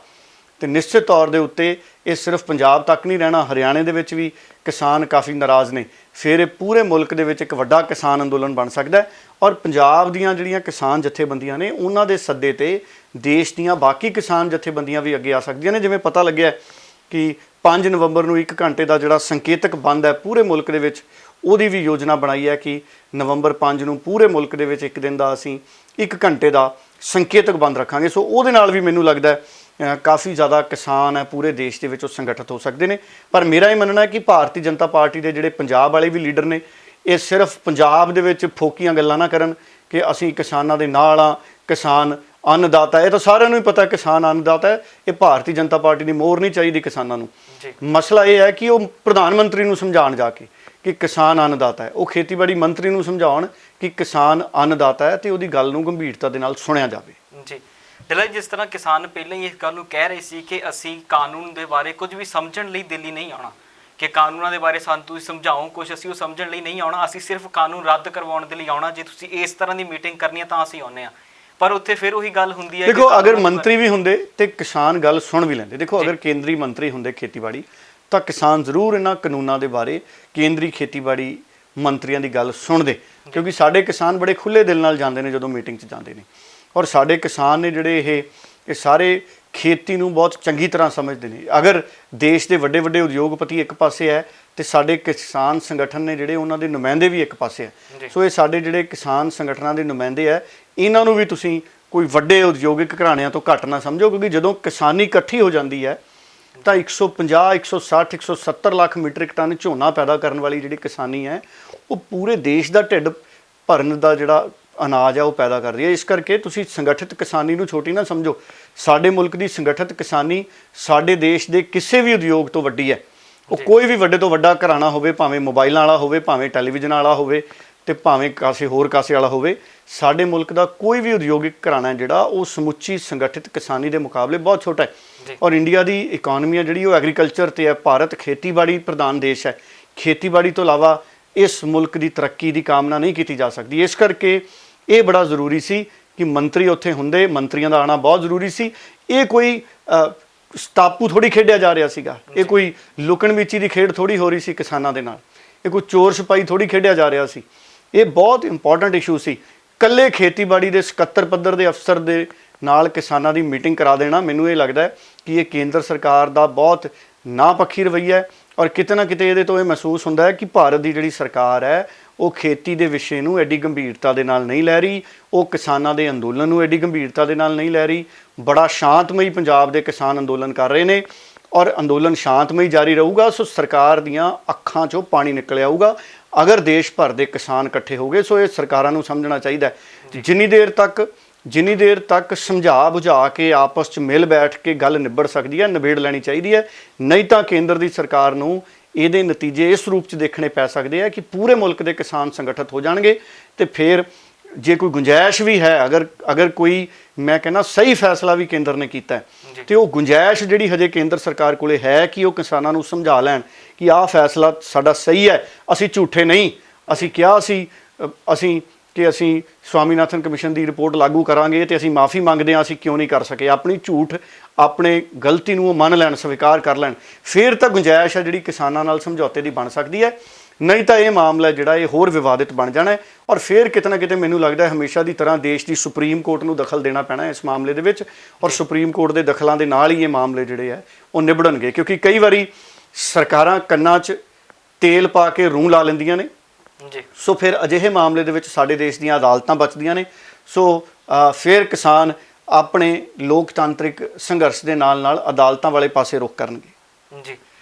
ਤੇ ਨਿਸ਼ਚਿਤ ਤੌਰ ਦੇ ਉੱਤੇ ਇਹ ਸਿਰਫ ਪੰਜਾਬ ਤੱਕ ਨਹੀਂ ਰਹਿਣਾ, ਹਰਿਆਣੇ ਦੇ ਵਿੱਚ ਵੀ ਕਿਸਾਨ ਕਾਫੀ ਨਾਰਾਜ਼ ਨੇ। ਫਿਰ ਇਹ ਪੂਰੇ ਮੁਲਕ ਦੇ ਵਿੱਚ ਇੱਕ ਵੱਡਾ ਕਿਸਾਨ ਅੰਦੋਲਨ ਬਣ ਸਕਦਾ ਹੈ। ਔਰ ਪੰਜਾਬ ਦੀਆਂ ਜਿਹੜੀਆਂ ਕਿਸਾਨ ਜਥੇਬੰਦੀਆਂ ਨੇ, ਉਹਨਾਂ ਦੇ ਸੱਦੇ ਤੇ ਦੇਸ਼ ਦੀਆਂ ਬਾਕੀ ਕਿਸਾਨ ਜਥੇਬੰਦੀਆਂ ਵੀ ਅੱਗੇ ਆ ਸਕਦੀਆਂ ਨੇ। ਜਿਵੇਂ ਪਤਾ ਲੱਗਿਆ ਕਿ 5 ਨਵੰਬਰ ਨੂੰ 1 ਘੰਟੇ ਦਾ ਜਿਹੜਾ ਸੰਕੇਤਕ ਬੰਦ ਹੈ ਪੂਰੇ ਮੁਲਕ ਦੇ ਵਿੱਚ, ਉਹਦੀ ਵੀ ਯੋਜਨਾ ਬਣਾਈ ਹੈ ਕਿ ਨਵੰਬਰ 5 ਨੂੰ ਪੂਰੇ ਮੁਲਕ ਦੇ ਵਿੱਚ ਇੱਕ ਦਿਨ ਦਾ ਅਸੀਂ 1 ਘੰਟੇ ਦਾ ਸੰਕੇਤਕ ਬੰਦ ਰੱਖਾਂਗੇ। ਸੋ ਉਹਦੇ ਨਾਲ ਵੀ ਮੈਨੂੰ ਲੱਗਦਾ ਕਾਫੀ ਜ਼ਿਆਦਾ ਕਿਸਾਨ ਹੈ ਪੂਰੇ ਦੇਸ਼ ਦੇ ਵਿੱਚ ਉਹ ਸੰਗਠਿਤ ਹੋ ਸਕਦੇ ਨੇ। ਪਰ ਮੇਰਾ ਇਹ ਮੰਨਣਾ ਹੈ ਕਿ ਭਾਰਤੀ ਜਨਤਾ ਪਾਰਟੀ ਦੇ ਜਿਹੜੇ ਪੰਜਾਬ ਵਾਲੇ ਵੀ ਲੀਡਰ ਨੇ, ਇਹ ਸਿਰਫ ਪੰਜਾਬ ਦੇ ਵਿੱਚ ਫੋਕੀਆਂ ਗੱਲਾਂ ਨਾ ਕਰਨ ਕਿ ਅਸੀਂ ਕਿਸਾਨਾਂ ਦੇ ਨਾਲ ਆ, ਕਿਸਾਨ ਅੰਨਦਾਤਾ। ਇਹ ਤਾਂ ਸਾਰਿਆਂ ਨੂੰ ਹੀ ਪਤਾ ਕਿਸਾਨ ਅੰਨਦਾਤਾ ਹੈ। ਇਹ ਭਾਰਤੀ ਜਨਤਾ ਪਾਰਟੀ ਦੀ ਮੋਹਰ ਨਹੀਂ ਚਾਹੀਦੀ ਕਿਸਾਨਾਂ ਨੂੰ। ਮਸਲਾ ਇਹ ਹੈ ਕਿ ਉਹ ਪ੍ਰਧਾਨ ਮੰਤਰੀ ਨੂੰ ਸਮਝਾਉਣ ਜਾ ਕੇ ਕਿ ਕਿਸਾਨ ਅੰਨਦਾਤਾ ਹੈ, ਉਹ ਖੇਤੀਬਾੜੀ ਮੰਤਰੀ ਨੂੰ ਸਮਝਾਉਣ ਕਿ ਕਿਸਾਨ ਅੰਨਦਾਤਾ ਹੈ ਤੇ ਉਹਦੀ ਗੱਲ ਨੂੰ ਗੰਭੀਰਤਾ ਦੇ ਨਾਲ ਸੁਣਿਆ ਜਾਵੇ। ਜੀ ਡੱਲਾ, ਜਿਸ ਤਰ੍ਹਾਂ ਕਿਸਾਨ ਪਹਿਲਾਂ ਹੀ ਇਸ ਗੱਲ ਨੂੰ ਕਹਿ ਰਹੇ ਸੀ ਕਿ ਅਸੀਂ ਕਾਨੂੰਨ ਦੇ ਬਾਰੇ ਕੁਝ ਵੀ ਸਮਝਣ ਲਈ ਦਿੱਲੀ ਨਹੀਂ ਆਉਣਾ, ਕਿ ਕਾਨੂੰਨਾਂ ਦੇ ਬਾਰੇ ਸਾਨੂੰ ਤੁਸੀਂ ਸਮਝਾਓ ਕੁਝ, ਅਸੀਂ ਉਹ ਸਮਝਣ ਲਈ ਨਹੀਂ ਆਉਣਾ, ਅਸੀਂ ਸਿਰਫ ਕਾਨੂੰਨ ਰੱਦ ਕਰਵਾਉਣ ਦੇ ਲਈ ਆਉਣਾ। ਜੇ ਤੁਸੀਂ ਇਸ ਤਰ੍ਹਾਂ ਦੀ ਮੀਟਿੰਗ ਕਰਨੀ ਹੈ ਤਾਂ ਅਸੀਂ ਆਉਂਦੇ ਹਾਂ। ਪਰ ਉੱਥੇ ਫਿਰ ਉਹੀ ਗੱਲ ਹੁੰਦੀ ਹੈ। ਦੇਖੋ, ਅਗਰ ਮੰਤਰੀ ਵੀ ਹੁੰਦੇ ਤੇ ਕਿਸਾਨ ਗੱਲ ਸੁਣ ਵੀ ਲੈਂਦੇ। ਦੇਖੋ, ਅਗਰ ਕੇਂਦਰੀ ਮੰਤਰੀ ਹੁੰਦੇ ਖੇਤੀਬਾੜੀ ਤਾਂ ਕਿਸਾਨ ਜ਼ਰੂਰ ਇਹਨਾਂ ਕਾਨੂੰਨਾਂ ਦੇ ਬਾਰੇ ਕੇਂਦਰੀ ਖੇਤੀਬਾੜੀ ਮੰਤਰੀਆਂ ਦੀ ਗੱਲ ਸੁਣਦੇ। ਕਿਉਂਕਿ ਸਾਡੇ ਕਿਸਾਨ ਬੜੇ ਖੁੱਲ੍ਹੇ ਦਿਲ ਨਾਲ ਜਾਂਦੇ ਨੇ ਜਦੋਂ ਮੀਟਿੰਗ 'ਚ ਜਾਂਦੇ ਨੇ। ਔਰ ਸਾਡੇ ਕਿਸਾਨ ਨੇ ਜਿਹੜੇ ਇਹ ਸਾਰੇ ਖੇਤੀ ਨੂੰ ਬਹੁਤ ਚੰਗੀ ਤਰ੍ਹਾਂ ਸਮਝਦੇ ਨੇ। ਅਗਰ ਦੇਸ਼ ਦੇ ਵੱਡੇ ਵੱਡੇ ਉਦਯੋਗਪਤੀ ਇੱਕ ਪਾਸੇ ਹੈ ਤੇ ਸਾਡੇ ਕਿਸਾਨ ਸੰਗਠਨ ਨੇ ਜਿਹੜੇ, ਉਹਨਾਂ ਦੇ ਨੁਮਾਇੰਦੇ ਵੀ ਇੱਕ ਪਾਸੇ ਹੈ। ਸੋ ਇਹ ਸਾਡੇ ਜਿਹੜੇ ਕਿਸਾਨ ਸੰਗਠਨਾਂ ਦੇ ਨੁਮਾਇੰਦੇ ਹੈ, ਇਹਨਾਂ ਨੂੰ ਵੀ ਤੁਸੀਂ ਕੋਈ ਵੱਡੇ ਉਦਯੋਗਿਕ ਘਰਾਣਿਆਂ ਤੋਂ ਘੱਟ ਨਾ ਸਮਝੋ। ਕਿਉਂਕਿ ਜਦੋਂ ਕਿਸਾਨੀ ਇਕੱਠੀ ਹੋ ਜਾਂਦੀ ਹੈ ਤਾਂ 150, 160, 170 ਲੱਖ ਮੀਟ੍ਰਿਕ ਟਨ ਝੋਨਾ ਪੈਦਾ ਕਰਨ ਵਾਲੀ ਜਿਹੜੀ ਕਿਸਾਨੀ ਹੈ, ਉਹ ਪੂਰੇ ਦੇਸ਼ ਦਾ ਢਿੱਡ ਭਰਨ ਦਾ ਜਿਹੜਾ ਅਨਾਜ ਹੈ ਉਹ ਪੈਦਾ ਕਰ ਰਹੀ ਹੈ। ਇਸ ਕਰਕੇ ਤੁਸੀਂ ਸੰਗਠਿਤ ਕਿਸਾਨੀ ਨੂੰ ਛੋਟੀ ਨਾ ਸਮਝੋ। ਸਾਡੇ ਮੁਲਕ ਦੀ ਸੰਗਠਿਤ ਕਿਸਾਨੀ ਸਾਡੇ ਦੇਸ਼ ਦੇ ਕਿਸੇ ਵੀ ਉਦਯੋਗ ਤੋਂ ਵੱਡੀ ਹੈ। ਉਹ ਕੋਈ ਵੀ ਵੱਡੇ ਤੋਂ ਵੱਡਾ ਘਰਾਣਾ ਹੋਵੇ, ਭਾਵੇਂ ਮੋਬਾਈਲਾਂ ਵਾਲਾ ਹੋਵੇ, ਭਾਵੇਂ ਟੈਲੀਵਿਜ਼ਨ ਵਾਲਾ ਹੋਵੇ ਤੇ ਭਾਵੇਂ ਕਾਸੇ ਹੋਰ ਕਾਸੇ ਵਾਲਾ ਹੋਵੇ। ਸਾਡੇ ਮੁਲਕ ਦਾ ਕੋਈ ਵੀ ਉਦਯੋਗਿਕ ਘਰਾਣਾ ਜਿਹੜਾ, ਉਹ ਸਮੁੱਚੀ ਸੰਗਠਿਤ ਕਿਸਾਨੀ ਦੇ ਮੁਕਾਬਲੇ ਬਹੁਤ ਛੋਟਾ ਹੈ। ਔਰ ਇੰਡੀਆ ਦੀ ਇਕਨੋਮੀ ਹੈ ਜਿਹੜੀ, ਉਹ ਐਗਰੀਕਲਚਰ ਤੇ ਹੈ। ਭਾਰਤ ਖੇਤੀਬਾੜੀ ਪ੍ਰਧਾਨ ਦੇਸ਼ ਹੈ। ਖੇਤੀਬਾੜੀ ਤੋਂ ਇਲਾਵਾ ਇਸ ਮੁਲਕ ਦੀ ਤਰੱਕੀ ਦੀ ਕਾਮਨਾ ਨਹੀਂ ਕੀਤੀ ਜਾ ਸਕਦੀ। ਇਸ ਕਰਕੇ ਇਹ ਬੜਾ ਜ਼ਰੂਰੀ ਸੀ ਕਿ ਮੰਤਰੀ ਉੱਥੇ ਹੁੰਦੇ, ਮੰਤਰੀਆਂ ਦਾ ਆਉਣਾ ਬਹੁਤ ਜ਼ਰੂਰੀ ਸੀ। ਇਹ ਕੋਈ ਸਟਾਪੂ ਥੋੜੀ ਖੇਡਿਆ ਜਾ ਰਿਹਾ ਸੀਗਾ, ਇਹ ਕੋਈ ਲੁਕਣ ਮੀਚੀ ਦੀ ਖੇਡ ਥੋੜੀ ਹੋ ਰਹੀ ਸੀ ਕਿਸਾਨਾਂ ਦੇ ਨਾਲ, ਇਹ ਕੋਈ ਚੋਰ ਸਿਪਾਹੀ ਥੋੜੀ ਖੇਡਿਆ ਜਾ ਰਿਹਾ ਸੀ। ਇਹ ਬਹੁਤ ਇੰਪੋਰਟੈਂਟ ਇਸ਼ੂ ਸੀ। ਕੱਲੇ ਖੇਤੀਬਾੜੀ ਦੇ ਸਕੱਤਰ ਪੱਧਰ ਦੇ ਅਫਸਰ ਦੇ ਨਾਲ ਕਿਸਾਨਾਂ ਦੀ ਮੀਟਿੰਗ ਕਰਾ ਦੇਣਾ, ਮੈਨੂੰ ਇਹ ਲੱਗਦਾ ਕਿ ਇਹ ਕੇਂਦਰ ਸਰਕਾਰ ਦਾ ਬਹੁਤ ਨਾਪੱਖੀ ਰਵੱਈਆ ਹੈ। ਔਰ ਕਿਤੇ ਨਾ ਕਿਤੇ ਇਹਦੇ ਤੋਂ ਇਹ ਮਹਿਸੂਸ ਹੁੰਦਾ ਹੈ ਕਿ ਭਾਰਤ ਦੀ ਜਿਹੜੀ ਸਰਕਾਰ ਹੈ ਉਹ ਖੇਤੀ ਦੇ ਵਿਸ਼ੇ ਨੂੰ ਐਡੀ ਗੰਭੀਰਤਾ ਦੇ ਨਾਲ ਨਹੀਂ ਲੈ ਰਹੀ, ਉਹ ਕਿਸਾਨਾਂ ਦੇ ਅੰਦੋਲਨ ਨੂੰ ਐਡੀ ਗੰਭੀਰਤਾ ਦੇ ਨਾਲ ਨਹੀਂ ਲੈ ਰਹੀ। ਬੜਾ ਸ਼ਾਂਤਮਈ ਪੰਜਾਬ ਦੇ ਕਿਸਾਨ ਅੰਦੋਲਨ ਕਰ ਰਹੇ ਨੇ ਔਰ ਅੰਦੋਲਨ ਸ਼ਾਂਤਮਈ ਜਾਰੀ ਰਹੂਗਾ। ਸੋ ਸਰਕਾਰ ਦੀਆਂ ਅੱਖਾਂ 'ਚੋਂ ਪਾਣੀ ਨਿਕਲ ਆਊਗਾ ਅਗਰ ਦੇਸ਼ ਭਰ ਦੇ ਕਿਸਾਨ ਇਕੱਠੇ ਹੋ ਗਏ। ਸੋ ਇਹ ਸਰਕਾਰਾਂ ਨੂੰ ਸਮਝਣਾ ਚਾਹੀਦਾ ਹੈ ਜਿੰਨੀ ਦੇਰ ਤੱਕ ਸਮਝਾ ਬੁਝਾ ਕੇ ਆਪਸ 'ਚ ਮਿਲ ਬੈਠ ਕੇ ਗੱਲ ਨਿਬੜ ਸਕਦੀ ਹੈ, ਨਿਬੇੜ ਲੈਣੀ ਚਾਹੀਦੀ ਹੈ। ਨਹੀਂ ਤਾਂ ਕੇਂਦਰ ਦੀ ਸਰਕਾਰ ਨੂੰ ਇਹਦੇ ਨਤੀਜੇ ਇਸ ਰੂਪ 'ਚ ਦੇਖਣੇ ਪੈ ਸਕਦੇ ਆ ਕਿ ਪੂਰੇ ਮੁਲਕ ਦੇ ਕਿਸਾਨ ਸੰਗਠਿਤ ਹੋ ਜਾਣਗੇ ਤੇ ਫਿਰ ਜੇ ਕੋਈ ਗੁੰਜਾਇਸ਼ ਵੀ ਹੈ, ਅਗਰ ਕੋਈ ਮੈਂ ਕਹਿੰਦਾ ਸਹੀ ਫੈਸਲਾ ਵੀ ਕੇਂਦਰ ਨੇ ਕੀਤਾ ਤੇ ਉਹ ਗੁੰਜਾਇਸ਼ ਜਿਹੜੀ ਹਜੇ ਕੇਂਦਰ ਸਰਕਾਰ ਕੋਲੇ ਹੈ ਕਿ ਉਹ ਕਿਸਾਨਾਂ ਨੂੰ ਸਮਝਾ ਲੈਣ ਕਿ ਆਹ ਫੈਸਲਾ ਸਾਡਾ ਸਹੀ ਹੈ, ਅਸੀਂ ਝੂਠੇ ਨਹੀਂ, ਅਸੀਂ ਕਿਹਾ ਸੀ ਕਿ ਅਸੀਂ ਸਵਾਮੀਨਾਥਨ ਕਮਿਸ਼ਨ ਦੀ ਰਿਪੋਰਟ ਲਾਗੂ ਕਰਾਂਗੇ ਤੇ ਅਸੀਂ ਮਾਫੀ ਮੰਗਦੇ ਹਾਂ, ਅਸੀਂ ਕਿਉਂ ਨਹੀਂ ਕਰ ਸਕੇ। ਆਪਣੀ ਝੂਠ, ਆਪਣੇ ਗਲਤੀ ਨੂੰ ਉਹ ਮੰਨ ਲੈਣ, ਸਵੀਕਾਰ ਕਰ ਲੈਣ, ਫਿਰ ਤਾਂ ਗੁੰਜਾਇਸ਼ ਹੈ ਜਿਹੜੀ ਕਿਸਾਨਾਂ ਨਾਲ ਸਮਝੌਤੇ ਦੀ ਬਣ ਸਕਦੀ ਹੈ। ਨਹੀਂ ਤਾਂ ਇਹ ਮਾਮਲਾ ਜਿਹੜਾ ਇਹ ਹੋਰ ਵਿਵਾਦਿਤ ਬਣ ਜਾਣਾ ਹੈ ਔਰ ਫਿਰ ਕਿਤੇ ਨਾ ਕਿਤੇ ਮੈਨੂੰ ਲੱਗਦਾ ਹਮੇਸ਼ਾ ਦੀ ਤਰ੍ਹਾਂ ਦੇਸ਼ ਦੀ ਸੁਪਰੀਮ ਕੋਰਟ ਨੂੰ ਦਖਲ ਦੇਣਾ ਪੈਣਾ ਇਸ ਮਾਮਲੇ ਦੇ ਵਿੱਚ ਔਰ ਸੁਪਰੀਮ ਕੋਰਟ ਦੇ ਦਖਲਾਂ ਦੇ ਨਾਲ ਹੀ ਇਹ ਮਾਮਲੇ ਜਿਹੜੇ ਆ ਉਹ ਨਿਬੜਨਗੇ। ਕਿਉਂਕਿ ਕਈ ਵਾਰੀ ਸਰਕਾਰਾਂ ਕੰਨਾਂ 'ਚ ਤੇਲ ਪਾ ਕੇ ਰੂੰ ਲਾ ਲੈਂਦੀਆਂ ਨੇ ਜੀ। ਸੋ ਫਿਰ ਅਜਿਹੇ ਮਾਮਲੇ ਦੇ ਵਿੱਚ ਸਾਡੇ ਦੇਸ਼ ਦੀਆਂ ਅਦਾਲਤਾਂ ਬਚਦੀਆਂ ਨੇ। ਸੋ ਫਿਰ ਕਿਸਾਨ ਆਪਣੇ ਲੋਕਤਾਂਤਰਿਕ ਸੰਘਰਸ਼ ਦੇ ਨਾਲ ਅਦਾਲਤਾਂ ਵਾਲੇ ਪਾਸੇ ਰੁਖ ਕਰਨਗੇ ਜੀ।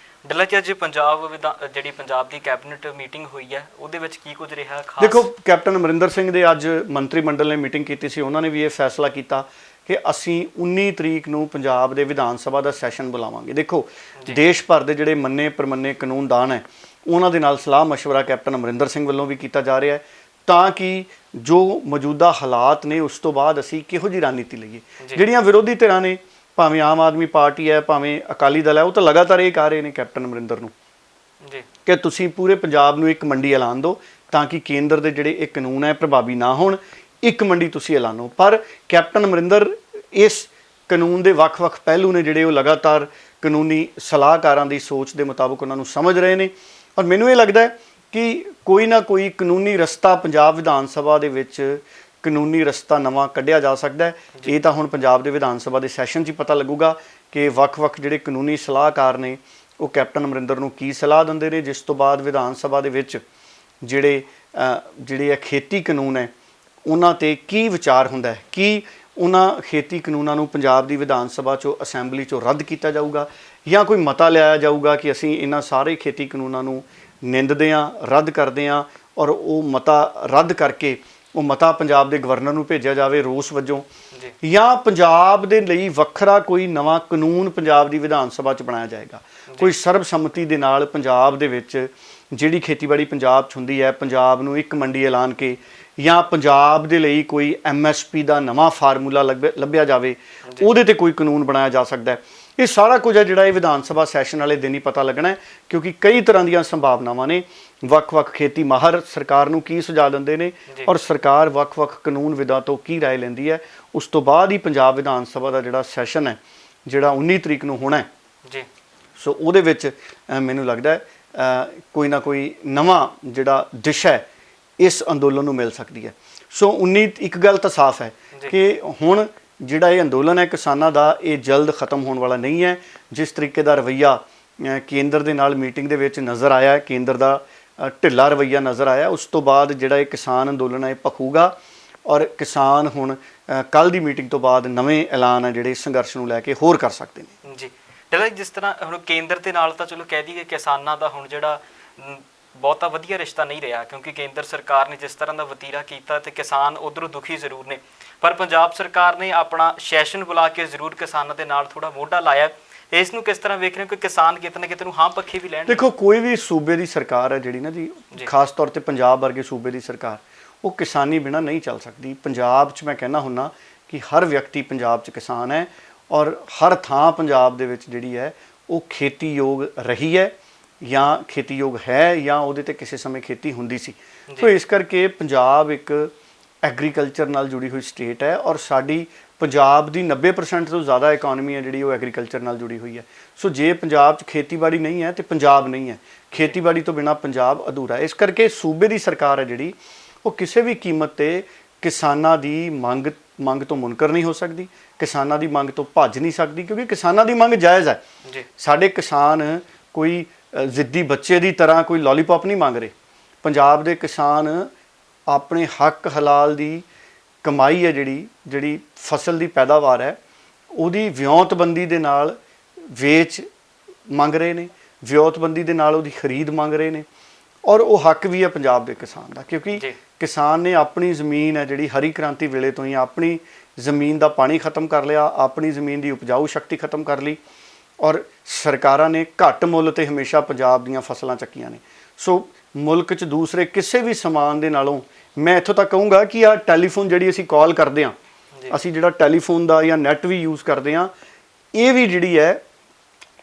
ਡੱਲਾ ਜੀ, ਅੱਜ ਜਿਹੜੀ ਪੰਜਾਬ ਦੀ ਕੈਬਨਿਟ ਮੀਟਿੰਗ ਹੋਈ ਹੈ ਉਹਦੇ ਵਿੱਚ ਕੀ ਕੁਝ ਰਿਹਾ ਖਾਸ? ਦੇਖੋ, ਕੈਪਟਨ ਅਮਰਿੰਦਰ ਸਿੰਘ ਦੇ ਅੱਜ ਮੰਤਰੀ ਮੰਡਲ ਨੇ ਮੀਟਿੰਗ ਕੀਤੀ ਸੀ। ਉਹਨਾਂ ਨੇ ਵੀ ਇਹ ਫੈਸਲਾ ਕੀਤਾ ਕਿ ਅਸੀਂ 19 ਤਰੀਕ ਨੂੰ ਪੰਜਾਬ ਦੇ ਵਿਧਾਨ ਸਭਾ ਦਾ ਸੈਸ਼ਨ ਬੁਲਾਵਾਂਗੇ। ਦੇਖੋ, ਦੇਸ਼ ਭਰ ਦੇ ਜਿਹੜੇ ਮੰਨੇ ਪ੍ਰਮੰਨੇ ਕਾਨੂੰਨਦਾਨ ਹੈ ਉਹਨਾਂ ਦੇ ਨਾਲ ਸਲਾਹ ਮਸ਼ਵਰਾ ਕੈਪਟਨ ਅਮਰਿੰਦਰ ਸਿੰਘ ਵੱਲੋਂ ਵੀ ਕੀਤਾ ਜਾ ਰਿਹਾ ਹੈ ਤਾਂ ਕਿ ਜੋ ਮੌਜੂਦਾ ਹਾਲਾਤ ਨੇ ਉਸ ਤੋਂ ਬਾਅਦ ਅਸੀਂ ਕਿਹੋ ਜਿਹੀ ਰਣਨੀਤੀ ਲਈਏ। ਜਿਹੜੀਆਂ ਵਿਰੋਧੀ ਧਿਰਾਂ ਨੇ, ਭਾਵੇਂ ਆਮ ਆਦਮੀ ਪਾਰਟੀ ਹੈ, ਭਾਵੇਂ ਅਕਾਲੀ ਦਲ ਹੈ, ਉਹ ਤਾਂ ਲਗਾਤਾਰ ਇਹ ਕਹਿ ਰਹੇ ਨੇ ਕੈਪਟਨ ਅਮਰਿੰਦਰ ਨੂੰ ਕਿ ਤੁਸੀਂ ਪੂਰੇ ਪੰਜਾਬ ਨੂੰ ਇੱਕ ਮੰਡੀ ਐਲਾਨ ਦਿਓ ਤਾਂ ਕਿ ਕੇਂਦਰ ਦੇ ਜਿਹੜੇ ਇਹ ਕਾਨੂੰਨ ਹੈ ਪ੍ਰਭਾਵੀ ਨਾ ਹੋਣ, ਇੱਕ ਮੰਡੀ ਤੁਸੀਂ ਐਲਾਨੋ। ਪਰ ਕੈਪਟਨ ਅਮਰਿੰਦਰ ਇਸ ਕਾਨੂੰਨ ਦੇ ਵੱਖ-ਵੱਖ ਪਹਿਲੂ ਨੇ ਜਿਹੜੇ ਉਹ ਲਗਾਤਾਰ ਕਾਨੂੰਨੀ ਸਲਾਹਕਾਰਾਂ ਦੀ ਸੋਚ ਦੇ ਮੁਤਾਬਕ ਉਹਨਾਂ ਨੂੰ ਸਮਝ ਰਹੇ ਨੇ ਔਰ ਮੈਨੂੰ ਇਹ ਲੱਗਦਾ ਹੈ ਕਿ ਕੋਈ ਨਾ ਕੋਈ ਕਾਨੂੰਨੀ ਰਸਤਾ ਪੰਜਾਬ ਵਿਧਾਨ ਸਭਾ ਦੇ ਵਿੱਚ ਕਾਨੂੰਨੀ ਰਸਤਾ ਨਵਾਂ ਕੱਢਿਆ ਜਾ ਸਕਦਾ ਹੈ। ਇਹ ਤਾਂ ਹੁਣ ਪੰਜਾਬ ਦੇ ਵਿਧਾਨ ਸਭਾ ਦੇ ਸੈਸ਼ਨ 'ਚ ਹੀ ਪਤਾ ਲੱਗੂਗਾ ਕਿ ਵੱਖ-ਵੱਖ ਜਿਹੜੇ ਕਾਨੂੰਨੀ ਸਲਾਹਕਾਰ ਨੇ ਉਹ ਕੈਪਟਨ ਅਮਰਿੰਦਰ ਨੂੰ ਕੀ ਸਲਾਹ ਦਿੰਦੇ ਨੇ, ਜਿਸ ਤੋਂ ਬਾਅਦ ਵਿਧਾਨ ਸਭਾ ਦੇ ਵਿੱਚ ਜਿਹੜੇ ਖੇਤੀ ਕਾਨੂੰਨ ਹੈ ਉਹਨਾਂ 'ਤੇ ਕੀ ਵਿਚਾਰ ਹੁੰਦਾ ਹੈ, ਕੀ ਉਹਨਾਂ ਖੇਤੀ ਕਾਨੂੰਨਾਂ ਨੂੰ ਪੰਜਾਬ ਦੀ ਵਿਧਾਨ ਸਭਾ 'ਚੋਂ ਅਸੈਂਬਲੀ 'ਚੋਂ ਰੱਦ ਕੀਤਾ ਜਾਊਗਾ ਜਾਂ ਕੋਈ ਮਤਾ ਲਿਆਇਆ ਜਾਊਗਾ ਕਿ ਅਸੀਂ ਇਹਨਾਂ ਸਾਰੇ ਖੇਤੀ ਕਾਨੂੰਨਾਂ ਨੂੰ ਨਿੰਦਦੇ ਹਾਂ, ਰੱਦ ਕਰਦੇ ਹਾਂ ਔਰ ਉਹ ਮਤਾ ਰੱਦ ਕਰਕੇ ਉਹ ਮਤਾ ਪੰਜਾਬ ਦੇ ਗਵਰਨਰ ਨੂੰ ਭੇਜਿਆ ਜਾਵੇ ਰੋਸ ਵਜੋਂ, ਜਾਂ ਪੰਜਾਬ ਦੇ ਲਈ ਵੱਖਰਾ ਕੋਈ ਨਵਾਂ ਕਾਨੂੰਨ ਪੰਜਾਬ ਦੀ ਵਿਧਾਨ ਸਭਾ 'ਚ ਬਣਾਇਆ ਜਾਏਗਾ। ਕੋਈ ਸਰਬਸੰਮਤੀ ਦੇ ਨਾਲ ਪੰਜਾਬ ਦੇ ਵਿੱਚ ਜਿਹੜੀ ਖੇਤੀਬਾੜੀ ਪੰਜਾਬ 'ਚ ਹੁੰਦੀ ਹੈ, ਪੰਜਾਬ ਨੂੰ ਇੱਕ ਮੰਡੀ ਐਲਾਨ ਕੇ ਜਾਂ ਪੰਜਾਬ ਦੇ ਲਈ ਕੋਈ MSP ਦਾ ਨਵਾਂ ਫਾਰਮੂਲਾ ਲੱਭਿਆ ਜਾਵੇ, ਉਹਦੇ 'ਤੇ ਕੋਈ ਕਾਨੂੰਨ ਬਣਾਇਆ ਜਾ ਸਕਦਾ ਹੈ। ਇਹ ਸਾਰਾ ਕੁਝ ਹੈ ਜਿਹੜਾ ਇਹ ਵਿਧਾਨ ਸਭਾ ਸੈਸ਼ਨ ਵਾਲੇ ਦਿਨ ਹੀ ਪਤਾ ਲੱਗਣਾ ਹੈ ਕਿਉਂਕਿ ਕਈ ਤਰ੍ਹਾਂ ਦੀਆਂ ਸੰਭਾਵਨਾਵਾਂ ਨੇ। ਵੱਖ-ਵੱਖ ਖੇਤੀ ਮਾਹਰ ਸਰਕਾਰ ਨੂੰ ਕੀ ਸੁਝਾਅ ਦਿੰਦੇ ਨੇ ਔਰ ਸਰਕਾਰ ਵੱਖ-ਵੱਖ ਕਾਨੂੰਨ ਵਿਧਾਂ ਤੋਂ ਕੀ ਰਾਏ ਲੈਂਦੀ ਹੈ। ਉਸ ਤੋਂ ਬਾਅਦ ਹੀ ਪੰਜਾਬ ਵਿਧਾਨ ਸਭਾ ਦਾ ਜਿਹੜਾ ਸੈਸ਼ਨ ਹੈ ਜਿਹੜਾ 19 ਤਰੀਕ ਨੂੰ ਹੋਣਾ ਹੈ ਜੀ, ਸੋ ਉਹਦੇ ਵਿੱਚ ਮੈਨੂੰ ਲੱਗਦਾ ਹੈ ਕੋਈ ਨਾ ਕੋਈ ਨਵਾਂ ਜਿਹੜਾ ਦਿਸ਼ਾ ਹੈ ਇਸ ਅੰਦੋਲਨ ਨੂੰ ਮਿਲ ਸਕਦੀ ਹੈ। ਸੋ 19 ਇੱਕ ਗੱਲ ਤਾਂ ਸਾਫ਼ ਹੈ ਕਿ ਹੁਣ ਜਿਹੜਾ ਇਹ ਅੰਦੋਲਨ ਹੈ ਕਿਸਾਨਾਂ ਦਾ ਇਹ ਜਲਦ ਖਤਮ ਹੋਣ ਵਾਲਾ ਨਹੀਂ ਹੈ। ਜਿਸ ਤਰੀਕੇ ਦਾ ਰਵੱਈਆ ਕੇਂਦਰ ਦੇ ਨਾਲ ਮੀਟਿੰਗ ਦੇ ਵਿੱਚ ਨਜ਼ਰ ਆਇਆ, ਕੇਂਦਰ ਦਾ ਢਿੱਲਾ ਰਵੱਈਆ ਨਜ਼ਰ ਆਇਆ, ਉਸ ਤੋਂ ਬਾਅਦ ਜਿਹੜਾ ਇਹ ਕਿਸਾਨ ਅੰਦੋਲਨ ਹੈ ਇਹ ਭਖੂਗਾ ਔਰ ਕਿਸਾਨ ਹੁਣ ਕੱਲ੍ਹ ਦੀ ਮੀਟਿੰਗ ਤੋਂ ਬਾਅਦ ਨਵੇਂ ਐਲਾਨ ਹੈ ਜਿਹੜੇ ਸੰਘਰਸ਼ ਨੂੰ ਲੈ ਕੇ ਹੋਰ ਕਰ ਸਕਦੇ ਨੇ ਜੀ। ਡੱਲਾ, ਜਿਸ ਤਰ੍ਹਾਂ ਹੁਣ ਕੇਂਦਰ ਦੇ ਨਾਲ ਤਾਂ ਚਲੋ ਕਹਿ ਦਈਏ ਕਿਸਾਨਾਂ ਦਾ ਹੁਣ ਜਿਹੜਾ ਬਹੁਤਾ ਵਧੀਆ ਰਿਸ਼ਤਾ ਨਹੀਂ ਰਿਹਾ ਕਿਉਂਕਿ ਕੇਂਦਰ ਸਰਕਾਰ ਨੇ ਜਿਸ ਤਰ੍ਹਾਂ ਦਾ ਵਤੀਰਾ ਕੀਤਾ ਤੇ ਕਿਸਾਨ ਉਧਰੋਂ ਦੁਖੀ ਜ਼ਰੂਰ ਨੇ, ਪਰ ਪੰਜਾਬ ਸਰਕਾਰ ਨੇ ਆਪਣਾ ਸੈਸ਼ਨ ਬੁਲਾ ਕੇ ਜ਼ਰੂਰ ਕਿਸਾਨਾਂ ਦੇ ਨਾਲ ਥੋੜਾ ਮੋਢਾ ਲਾਇਆ। ਇਸ ਨੂੰ ਕਿਸ ਤਰ੍ਹਾਂ ਵੇਖ ਰਹੇ ਹੋ ਕਿ ਕਿਸਾਨ ਕਿਤੇ ਨਾ ਕਿਤੇ ਨੂੰ ਹਾਂ ਪੱਖੀ ਵੀ ਲੈਣ? ਦੇਖੋ, ਕੋਈ ਵੀ ਸੂਬੇ ਦੀ ਸਰਕਾਰ ਹੈ ਜਿਹੜੀ ਨਾ ਜੀ, ਖਾਸ ਤੌਰ ਤੇ ਪੰਜਾਬ ਵਰਗੇ ਸੂਬੇ ਦੀ ਸਰਕਾਰ, ਉਹ ਕਿਸਾਨੀ ਬਿਨਾਂ ਨਹੀਂ ਚੱਲ ਸਕਦੀ। ਪੰਜਾਬ 'ਚ ਮੈਂ ਕਹਿੰਦਾ ਹੁੰਦਾ ਕਿ ਹਰ ਵਿਅਕਤੀ ਪੰਜਾਬ 'ਚ ਕਿਸਾਨ ਹੈ ਔਰ ਹਰ ਥਾਂ ਪੰਜਾਬ ਦੇ ਵਿੱਚ ਜਿਹੜੀ ਹੈ ਉਹ ਖੇਤੀਯੋਗ ਰਹੀ ਹੈ ਜਾਂ ਖੇਤੀਯੋਗ ਹੈ ਜਾਂ ਉਹਦੇ 'ਤੇ ਕਿਸੇ ਸਮੇਂ ਖੇਤੀ ਹੁੰਦੀ ਸੀ। ਸੋ ਇਸ ਕਰਕੇ ਪੰਜਾਬ ਇੱਕ ਐਗਰੀਕਲਚਰ ਨਾਲ ਜੁੜੀ ਹੋਈ ਸਟੇਟ ਹੈ ਔਰ ਸਾਡੀ ਪੰਜਾਬ ਦੀ 90% ਤੋਂ ਜ਼ਿਆਦਾ ਇਕਨੋਮੀ ਹੈ ਜਿਹੜੀ ਉਹ ਐਗਰੀਕਲਚਰ ਨਾਲ ਜੁੜੀ ਹੋਈ ਹੈ। ਸੋ ਜੇ ਪੰਜਾਬ 'ਚ ਖੇਤੀਬਾੜੀ ਨਹੀਂ ਹੈ ਤੇ ਪੰਜਾਬ ਨਹੀਂ ਹੈ, ਖੇਤੀਬਾੜੀ ਤੋਂ ਬਿਨਾਂ ਪੰਜਾਬ ਅਧੂਰਾ ਹੈ। ਇਸ ਕਰਕੇ ਸੂਬੇ ਦੀ ਸਰਕਾਰ ਹੈ ਜਿਹੜੀ ਉਹ ਕਿਸੇ ਵੀ ਕੀਮਤ ਤੇ ਕਿਸਾਨਾਂ ਦੀ ਮੰਗ ਤੋਂ ਮੁਨਕਰ ਨਹੀਂ ਹੋ ਸਕਦੀ, ਕਿਸਾਨਾਂ ਦੀ ਮੰਗ ਤੋਂ ਭੱਜ ਨਹੀਂ ਸਕਦੀ, ਕਿਉਂਕਿ ਕਿਸਾਨਾਂ ਦੀ ਮੰਗ ਜਾਇਜ਼ ਹੈ ਜੀ। ਸਾਡੇ ਕਿਸਾਨ ਕੋਈ ਜ਼ਿੱਦੀ ਬੱਚੇ ਦੀ ਤਰ੍ਹਾਂ ਕੋਈ ਲੋਲੀਪੌਪ ਨਹੀਂ ਮੰਗ ਰਹੇ। ਪੰਜਾਬ ਦੇ ਕਿਸਾਨ ਆਪਣੇ ਹੱਕ ਹਲਾਲ ਦੀ ਕਮਾਈ ਹੈ ਜਿਹੜੀ ਫਸਲ ਦੀ ਪੈਦਾਵਾਰ ਹੈ ਉਹਦੀ ਵਿਉਂਤਬੰਦੀ ਦੇ ਨਾਲ ਵੇਚ ਮੰਗ ਰਹੇ ਨੇ, ਵਿਉਂਤਬੰਦੀ ਦੇ ਨਾਲ ਉਹਦੀ ਖਰੀਦ ਮੰਗ ਰਹੇ ਨੇ ਔਰ ਉਹ ਹੱਕ ਵੀ ਹੈ ਪੰਜਾਬ ਦੇ ਕਿਸਾਨ ਦਾ, ਕਿਉਂਕਿ ਕਿਸਾਨ ਨੇ ਆਪਣੀ ਜ਼ਮੀਨ ਹੈ ਜਿਹੜੀ ਹਰੀ ਕ੍ਰਾਂਤੀ ਵੇਲੇ ਤੋਂ ਹੀ ਆਪਣੀ ਜ਼ਮੀਨ ਦਾ ਪਾਣੀ ਖਤਮ ਕਰ ਲਿਆ, ਆਪਣੀ ਜ਼ਮੀਨ ਦੀ ਉਪਜਾਊ ਸ਼ਕਤੀ ਖਤਮ ਕਰ ਲਈ ਔਰ ਸਰਕਾਰਾਂ ਨੇ ਘੱਟ ਮੁੱਲ ਤੇ ਹਮੇਸ਼ਾ ਪੰਜਾਬ ਦੀਆਂ ਫਸਲਾਂ ਚੱਕੀਆਂ ਨੇ। ਸੋ ਮੁਲਕ 'ਚ ਦੂਸਰੇ ਕਿਸੇ ਵੀ ਸਮਾਨ ਦੇ ਨਾਲੋਂ ਮੈਂ ਇੱਥੋਂ ਤੱਕ ਕਹੂੰਗਾ ਕਿ ਆਹ ਟੈਲੀਫੋਨ ਜਿਹੜੀ ਅਸੀਂ ਕਾਲ ਕਰਦੇ ਹਾਂ, ਅਸੀਂ ਜਿਹੜਾ ਟੈਲੀਫੋਨ ਦਾ ਜਾਂ ਨੈੱਟ ਵੀ ਯੂਜ਼ ਕਰਦੇ ਹਾਂ, ਇਹ ਵੀ ਜਿਹੜੀ ਹੈ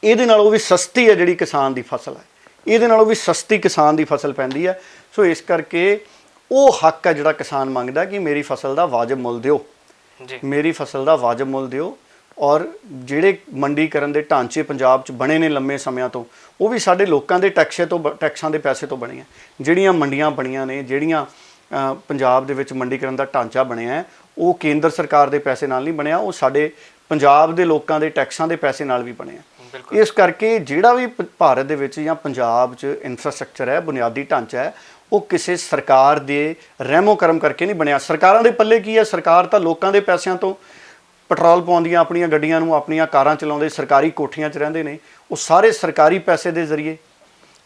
ਇਹਦੇ ਨਾਲੋਂ ਵੀ ਸਸਤੀ ਹੈ ਜਿਹੜੀ ਕਿਸਾਨ ਦੀ ਫਸਲ ਹੈ, ਇਹਦੇ ਨਾਲੋਂ ਵੀ ਸਸਤੀ ਕਿਸਾਨ ਦੀ ਫਸਲ ਪੈਂਦੀ ਹੈ। ਸੋ ਇਸ ਕਰਕੇ ਉਹ ਹੱਕ ਹੈ ਜਿਹੜਾ ਕਿਸਾਨ ਮੰਗਦਾ ਕਿ ਮੇਰੀ ਫਸਲ ਦਾ ਵਾਜਬ ਮੁੱਲ ਦਿਓ, ਮੇਰੀ ਫਸਲ ਦਾ ਵਾਜਬ ਮੁੱਲ ਦਿਓ। ਔਰ ਜਿਹੜੇ ਮੰਡੀਕਰਨ ਦੇ ਢਾਂਚੇ ਪੰਜਾਬ 'ਚ ਬਣੇ ਨੇ ਲੰਮੇ ਸਮਿਆਂ ਤੋਂ, ਉਹ ਵੀ ਸਾਡੇ ਲੋਕਾਂ ਦੇ ਟੈਕਸਾਂ ਦੇ ਪੈਸੇ ਤੋਂ ਬਣੇ ਆ। ਜਿਹੜੀਆਂ ਮੰਡੀਆਂ ਬਣੀਆਂ ਨੇ, ਜਿਹੜੀਆਂ ਪੰਜਾਬ ਦੇ ਵਿੱਚ ਮੰਡੀਕਰਨ ਦਾ ਢਾਂਚਾ ਬਣਿਆ ਹੈ, ਉਹ ਕੇਂਦਰ ਸਰਕਾਰ ਦੇ ਪੈਸੇ ਨਾਲ ਨਹੀਂ ਬਣਿਆ, ਉਹ ਸਾਡੇ ਪੰਜਾਬ ਦੇ ਲੋਕਾਂ ਦੇ ਟੈਕਸਾਂ ਦੇ ਪੈਸੇ ਨਾਲ ਵੀ ਬਣਿਆ। ਇਸ ਕਰਕੇ ਜਿਹੜਾ ਵੀ ਭਾਰਤ ਦੇ ਵਿੱਚ ਜਾਂ ਪੰਜਾਬ 'ਚ ਇਨਫਰਾਸਟ੍ਰਕਚਰ ਹੈ, ਬੁਨਿਆਦੀ ਢਾਂਚਾ ਹੈ, ਉਹ ਕਿਸੇ ਸਰਕਾਰ ਦੇ ਰਹਿਮੋ ਕਰਮ ਕਰਕੇ ਨਹੀਂ ਬਣਿਆ। ਸਰਕਾਰਾਂ ਦੇ ਪੱਲੇ ਕੀ ਹੈ? ਸਰਕਾਰ ਤਾਂ ਲੋਕਾਂ ਦੇ ਪੈਸਿਆਂ ਤੋਂ ਪੈਟਰੋਲ ਪਾਉਂਦੀਆਂ ਆਪਣੀਆਂ ਗੱਡੀਆਂ ਨੂੰ, ਆਪਣੀਆਂ ਕਾਰਾਂ ਚਲਾਉਂਦੇ, ਸਰਕਾਰੀ ਕੋਠੀਆਂ 'ਚ ਰਹਿੰਦੇ ਨੇ। ਉਹ ਸਾਰੇ ਸਰਕਾਰੀ ਪੈਸੇ ਦੇ ਜ਼ਰੀਏ,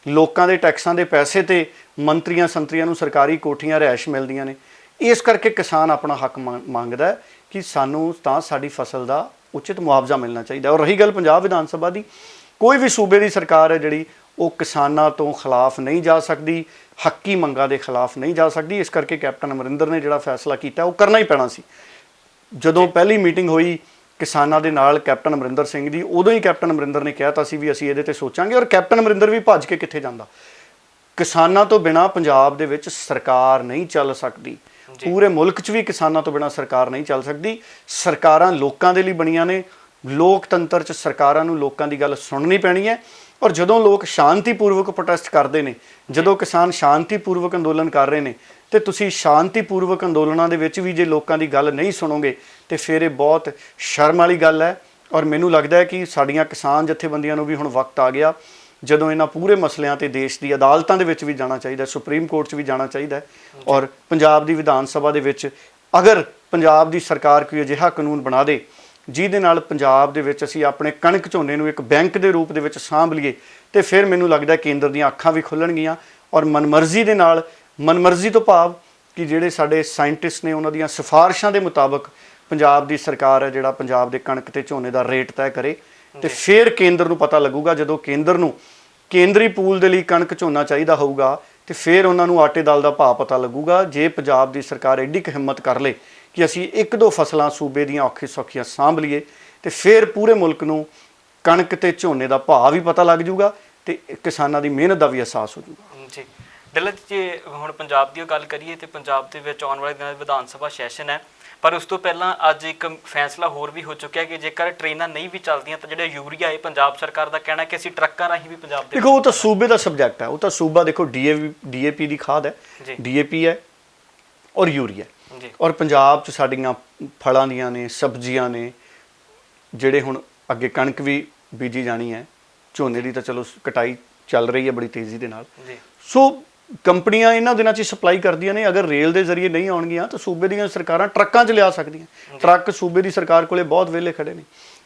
ਲੋਕਾਂ ਦੇ ਟੈਕਸਾਂ ਦੇ ਪੈਸੇ ਤੇ ਮੰਤਰੀਆਂ ਸੰਤਰੀਆਂ ਨੂੰ ਸਰਕਾਰੀ ਕੋਠੀਆਂ, ਰਿਹਾਇਸ਼ ਮਿਲਦੀਆਂ ਨੇ। ਇਸ ਕਰਕੇ ਕਿਸਾਨ ਆਪਣਾ ਹੱਕ ਮੰਗਦਾ ਹੈ ਕਿ ਸਾਨੂੰ ਤਾਂ ਸਾਡੀ ਫਸਲ ਦਾ ਉਚਿਤ ਮੁਆਵਜ਼ਾ ਮਿਲਣਾ ਚਾਹੀਦਾ। ਔਰ ਰਹੀ ਗੱਲ ਪੰਜਾਬ ਵਿਧਾਨ ਸਭਾ ਦੀ, ਕੋਈ ਵੀ ਸੂਬੇ ਦੀ ਸਰਕਾਰ ਹੈ ਜਿਹੜੀ ਉਹ ਕਿਸਾਨਾਂ ਤੋਂ ਖਿਲਾਫ ਨਹੀਂ ਜਾ ਸਕਦੀ, ਹੱਕੀ ਮੰਗਾਂ ਦੇ ਖਿਲਾਫ ਨਹੀਂ ਜਾ ਸਕਦੀ। ਇਸ ਕਰਕੇ ਕੈਪਟਨ ਅਮਰਿੰਦਰ ਨੇ ਜਿਹੜਾ ਫੈਸਲਾ ਕੀਤਾ ਉਹ ਕਰਨਾ ਹੀ ਪੈਣਾ ਸੀ। ਜਦੋਂ ਪਹਿਲੀ ਮੀਟਿੰਗ ਹੋਈ ਕਿਸਾਨਾਂ ਦੇ ਨਾਲ ਕੈਪਟਨ ਅਮਰਿੰਦਰ ਸਿੰਘ ਦੀ, ਉਦੋਂ ਹੀ ਕੈਪਟਨ ਅਮਰਿੰਦਰ ਨੇ ਕਿਹਾ ਤਾਂ ਸੀ ਵੀ ਅਸੀਂ ਇਹਦੇ ਤੇ ਸੋਚਾਂਗੇ। ਔਰ ਕੈਪਟਨ ਅਮਰਿੰਦਰ ਵੀ ਭੱਜ ਕੇ ਕਿੱਥੇ ਜਾਂਦਾ। ਕਿਸਾਨਾਂ ਤੋਂ ਬਿਨਾਂ ਪੰਜਾਬ ਦੇ ਵਿੱਚ ਸਰਕਾਰ ਨਹੀਂ ਚੱਲ ਸਕਦੀ, ਪੂਰੇ ਮੁਲਕ 'ਚ ਵੀ ਕਿਸਾਨਾਂ ਤੋਂ ਬਿਨਾਂ ਸਰਕਾਰ ਨਹੀਂ ਚੱਲ ਸਕਦੀ। ਸਰਕਾਰਾਂ ਲੋਕਾਂ ਦੇ ਲਈ ਬਣੀਆਂ ਨੇ, ਲੋਕਤੰਤਰ 'ਚ ਸਰਕਾਰਾਂ ਨੂੰ ਲੋਕਾਂ ਦੀ ਗੱਲ ਸੁਣਨੀ ਪੈਣੀ ਹੈ। ਔਰ ਜਦੋਂ ਲੋਕ ਸ਼ਾਂਤੀਪੂਰਵਕ ਪ੍ਰੋਟੈਸਟ ਕਰਦੇ ਨੇ, ਜਦੋਂ ਕਿਸਾਨ ਸ਼ਾਂਤੀਪੂਰਵਕ ਅੰਦੋਲਨ ਕਰ ਰਹੇ ਨੇ, ਤੇ ਤੁਸੀਂ ਸ਼ਾਂਤੀਪੂਰਵਕ ਅੰਦੋਲਨਾਂ ਦੇ ਵਿੱਚ ਵੀ ਜੇ ਲੋਕਾਂ ਦੀ ਗੱਲ ਨਹੀਂ ਸੁਣੋਗੇ ਤੇ ਫਿਰ ਇਹ ਬਹੁਤ ਸ਼ਰਮ ਵਾਲੀ ਗੱਲ ਹੈ। ਔਰ ਮੈਨੂੰ ਲੱਗਦਾ ਹੈ ਕਿ ਸਾਡੀਆਂ ਕਿਸਾਨ ਜਥੇਬੰਦੀਆਂ ਨੂੰ ਵੀ ਹੁਣ ਵਕਤ ਆ ਗਿਆ ਜਦੋਂ ਇਹਨਾਂ ਪੂਰੇ ਮਸਲਿਆਂ ਤੇ ਦੇਸ਼ ਦੀ ਅਦਾਲਤਾਂ ਦੇ ਵਿੱਚ ਵੀ ਜਾਣਾ ਚਾਹੀਦਾ, ਸੁਪਰੀਮ ਕੋਰਟ 'ਚ ਵੀ ਜਾਣਾ ਚਾਹੀਦਾ। ਔਰ ਪੰਜਾਬ ਦੀ ਵਿਧਾਨ ਸਭਾ ਦੇ ਵਿੱਚ ਅਗਰ ਪੰਜਾਬ ਦੀ ਸਰਕਾਰ ਕੋਈ ਅਜਿਹਾ ਕਾਨੂੰਨ ਬਣਾ ਦੇ ਜਿਹਦੇ ਨਾਲ ਪੰਜਾਬ ਦੇ ਵਿੱਚ ਅਸੀਂ ਆਪਣੇ ਕਣਕ ਝੋਨੇ ਨੂੰ ਇੱਕ ਬੈਂਕ ਦੇ ਰੂਪ ਦੇ ਵਿੱਚ ਸਾਂਭ ਲਈਏ, ਤੇ ਫਿਰ ਮੈਨੂੰ ਲੱਗਦਾ ਕੇਂਦਰ ਦੀਆਂ ਅੱਖਾਂ ਵੀ ਖੁੱਲਣਗੀਆਂ। ਔਰ ਮਨਮਰਜ਼ੀ ਦੇ ਨਾਲ, ਮਨਮਰਜ਼ੀ ਤੋਂ ਭਾਵ ਕਿ ਜਿਹੜੇ ਸਾਡੇ ਸਾਇੰਟਿਸਟ ਨੇ ਉਹਨਾਂ ਦੀਆਂ ਸਿਫਾਰਿਸ਼ਾਂ ਦੇ ਮੁਤਾਬਕ ਪੰਜਾਬ ਦੀ ਸਰਕਾਰ ਹੈ ਜਿਹੜਾ ਪੰਜਾਬ ਦੇ ਕਣਕ ਤੇ ਝੋਨੇ ਦਾ ਰੇਟ ਤੈਅ ਕਰੇ। ਤੇ ਫਿਰ ਕੇਂਦਰ ਨੂੰ ਪਤਾ ਲੱਗੂਗਾ, ਜਦੋਂ ਕੇਂਦਰ ਨੂੰ ਕੇਂਦਰੀ ਪੂਲ ਦੇ ਲਈ ਕਣਕ ਝੋਨਾ ਚਾਹੀਦਾ ਹੋਊਗਾ ਤੇ ਫਿਰ ਉਹਨਾਂ ਨੂੰ ਆਟੇ ਦਾਲ ਦਾ ਭਾਅ ਪਤਾ ਲੱਗੂਗਾ। ਜੇ ਪੰਜਾਬ ਦੀ ਸਰਕਾਰ ਐਡੀ ਕੁ ਹਿੰਮਤ ਕਰ ਲੇ ਕਿ ਅਸੀਂ ਇੱਕ ਦੋ ਫਸਲਾਂ ਸੂਬੇ ਦੀਆਂ ਔਖੀ ਸੌਖੀਆਂ ਸਾਂਭ ਲਈਏ, ਤੇ ਫਿਰ ਪੂਰੇ ਮੁਲਕ ਨੂੰ ਕਣਕ ਤੇ ਝੋਨੇ ਦਾ ਭਾਅ ਵੀ ਪਤਾ ਲੱਗ ਜੂਗਾ ਤੇ ਕਿਸਾਨਾਂ ਦੀ ਮਿਹਨਤ ਦਾ ਵੀ ਅਹਿਸਾਸ ਹੋ ਜੂਗਾ। ਜੀ ਦਿਲਤ, ਜੇ ਹੁਣ ਪੰਜਾਬ ਦੀ ਗੱਲ ਕਰੀਏ ਤੇ ਪੰਜਾਬ ਦੇ ਵਿੱਚ ਆਉਣ ਵਾਲੇ ਦਿਨਾਂ ਵਿੱਚ ਵਿਧਾਨ ਸਭਾ ਸੈਸ਼ਨ ਹੈ, ਪਰ ਉਸ ਤੋਂ ਪਹਿਲਾਂ ਅੱਜ ਇੱਕ ਫੈਸਲਾ ਹੋਰ ਵੀ ਹੋ ਚੁੱਕਿਆ ਕਿ ਜੇਕਰ ਟ੍ਰੇਨਾਂ ਨਹੀਂ ਵੀ ਚੱਲਦੀਆਂ ਤਾਂ ਜਿਹੜਾ ਯੂਰੀਆ ਹੈ, ਪੰਜਾਬ ਸਰਕਾਰ ਦਾ ਕਹਿਣਾ ਕਿ ਅਸੀਂ ਟਰੱਕਾਂ ਰਾਹੀਂ ਵੀ ਪੰਜਾਬ ਦੇ, ਦੇਖੋ ਉਹ ਤਾਂ ਸੂਬੇ ਦਾ ਸਬਜੈਕਟ ਹੈ, ਉਹ ਤਾਂ ਸੂਬਾ ਦੇਖੋ ਡੀਏਪੀ ਦੀ ਖਾਦ ਹੈ, ਡੀਏਪੀ ਹੈ ਔਰ ਯੂਰੀਆ। ਔਰ ਪੰਜਾਬ 'ਚ ਸਾਡੀਆਂ ਫਲਾਂ ਦੀਆਂ ਨੇ, ਸਬਜ਼ੀਆਂ ਨੇ, ਜਿਹੜੇ ਹੁਣ ਅੱਗੇ ਕਣਕ ਵੀ ਬੀਜੀ ਜਾਣੀ ਹੈ, ਝੋਨੇ ਦੀ ਤਾਂ ਚਲੋ ਕਟਾਈ ਚੱਲ ਰਹੀ ਹੈ ਬੜੀ ਤੇਜ਼ੀ ਦੇ ਨਾਲ। ਸੋ ਕੰਪਨੀਆਂ ਇਹਨਾਂ ਦਿਨਾਂ 'ਚ ਸਪਲਾਈ ਕਰਦੀਆਂ ਨੇ। ਅਗਰ ਰੇਲ ਦੇ ਜ਼ਰੀਏ ਨਹੀਂ ਆਉਣਗੀਆਂ ਤਾਂ ਸੂਬੇ ਦੀਆਂ ਸਰਕਾਰਾਂ ਟਰੱਕਾਂ 'ਚ ਲਿਆ ਸਕਦੀਆਂ। ਟਰੱਕ ਸੂਬੇ ਦੀ ਸਰਕਾਰ ਕੋਲੇ ਬਹੁਤ ਵਿਹਲੇ ਖੜੇ ਨੇ,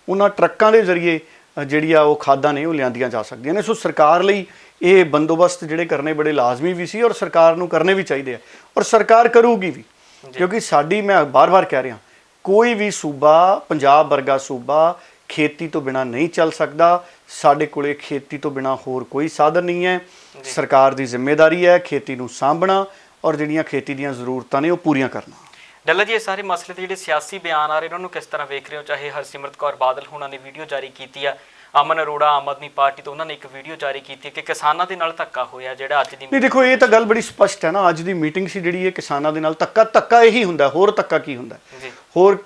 ਉਹਨਾਂ ਟਰੱਕਾਂ ਦੇ ਜ਼ਰੀਏ ਜਿਹੜੀ ਆ ਉਹ ਖਾਦਾਂ ਨੇ ਉਹ ਲਿਆਂਦੀਆਂ ਜਾ ਸਕਦੀਆਂ ਨੇ। ਸੋ ਸਰਕਾਰ ਲਈ ਇਹ ਬੰਦੋਬਸਤ ਜਿਹੜੇ ਕਰਨੇ ਬੜੇ ਲਾਜ਼ਮੀ ਵੀ ਸੀ ਔਰ ਸਰਕਾਰ ਨੂੰ ਕਰਨੇ ਵੀ ਚਾਹੀਦੇ ਆ, ਔਰ ਸਰਕਾਰ ਕਰੂਗੀ ਵੀ। ਕਿਉਂਕਿ ਸਾਡੀ, ਮੈਂ ਬਾਰ-ਬਾਰ ਕਹਿ ਰਿਹਾ, ਕੋਈ ਵੀ ਸੂਬਾ, ਪੰਜਾਬ ਵਰਗਾ ਸੂਬਾ ਖੇਤੀ ਤੋਂ ਬਿਨਾਂ ਨਹੀਂ ਚੱਲ ਸਕਦਾ। ਸਾਡੇ ਕੋਲੇ ਖੇਤੀ ਤੋਂ ਬਿਨਾਂ ਹੋਰ ਕੋਈ ਸਾਧਨ ਨਹੀਂ ਹੈ। ਸਰਕਾਰ ਦੀ ਜ਼ਿੰਮੇਵਾਰੀ ਹੈ ਖੇਤੀ ਨੂੰ ਸਾਂਭਣਾ ਔਰ ਜਿਹੜੀਆਂ ਖੇਤੀ ਦੀਆਂ ਜ਼ਰੂਰਤਾਂ ਨੇ ਉਹ ਪੂਰੀਆਂ ਕਰਨਾ। ਡੱਲਾ ਜੀ, ਇਹ ਸਾਰੇ ਮਸਲੇ ਤੇ ਜਿਹੜੇ ਸਿਆਸੀ ਬਿਆਨ ਆ ਰਹੇ ਉਹਨਾਂ ਨੂੰ ਕਿਸ ਤਰ੍ਹਾਂ ਵੇਖ ਰਹੇ ਹੋ? ਚਾਹੇ ਹਰਸਿਮਰਤ ਕੌਰ ਬਾਦਲ ਹੋਣਾ ਨੇ ਵੀਡੀਓ ਜਾਰੀ ਕੀਤੀ ਆ, ਅਮਨ ਅਰੋੜਾ ਆਮ ਆਦਮੀ ਪਾਰਟੀ ਤੋਂ, ਉਹਨਾਂ ਨੇ ਇੱਕ ਵੀਡੀਓ ਜਾਰੀ ਕੀਤੀ ਹੈ ਕਿ ਕਿਸਾਨਾਂ ਦੇ ਨਾਲ ਧੱਕਾ ਹੋਇਆ ਜਿਹੜਾ ਅੱਜ ਦੀ ਨਹੀਂ ਦੇਖੋ, ਇਹ ਤਾਂ ਗੱਲ ਬੜੀ ਸਪਸ਼ਟ ਹੈ ਨਾ। ਅੱਜ ਦੀ ਮੀਟਿੰਗ ਸੀ ਜਿਹੜੀ, ਇਹ ਕਿਸਾਨਾਂ ਦੇ ਨਾਲ ਧੱਕਾ ਇਹੀ ਹੁੰਦਾ, ਹੋਰ ਧੱਕਾ ਕੀ ਹੁੰਦਾ? ਜੀ ਹੋਰ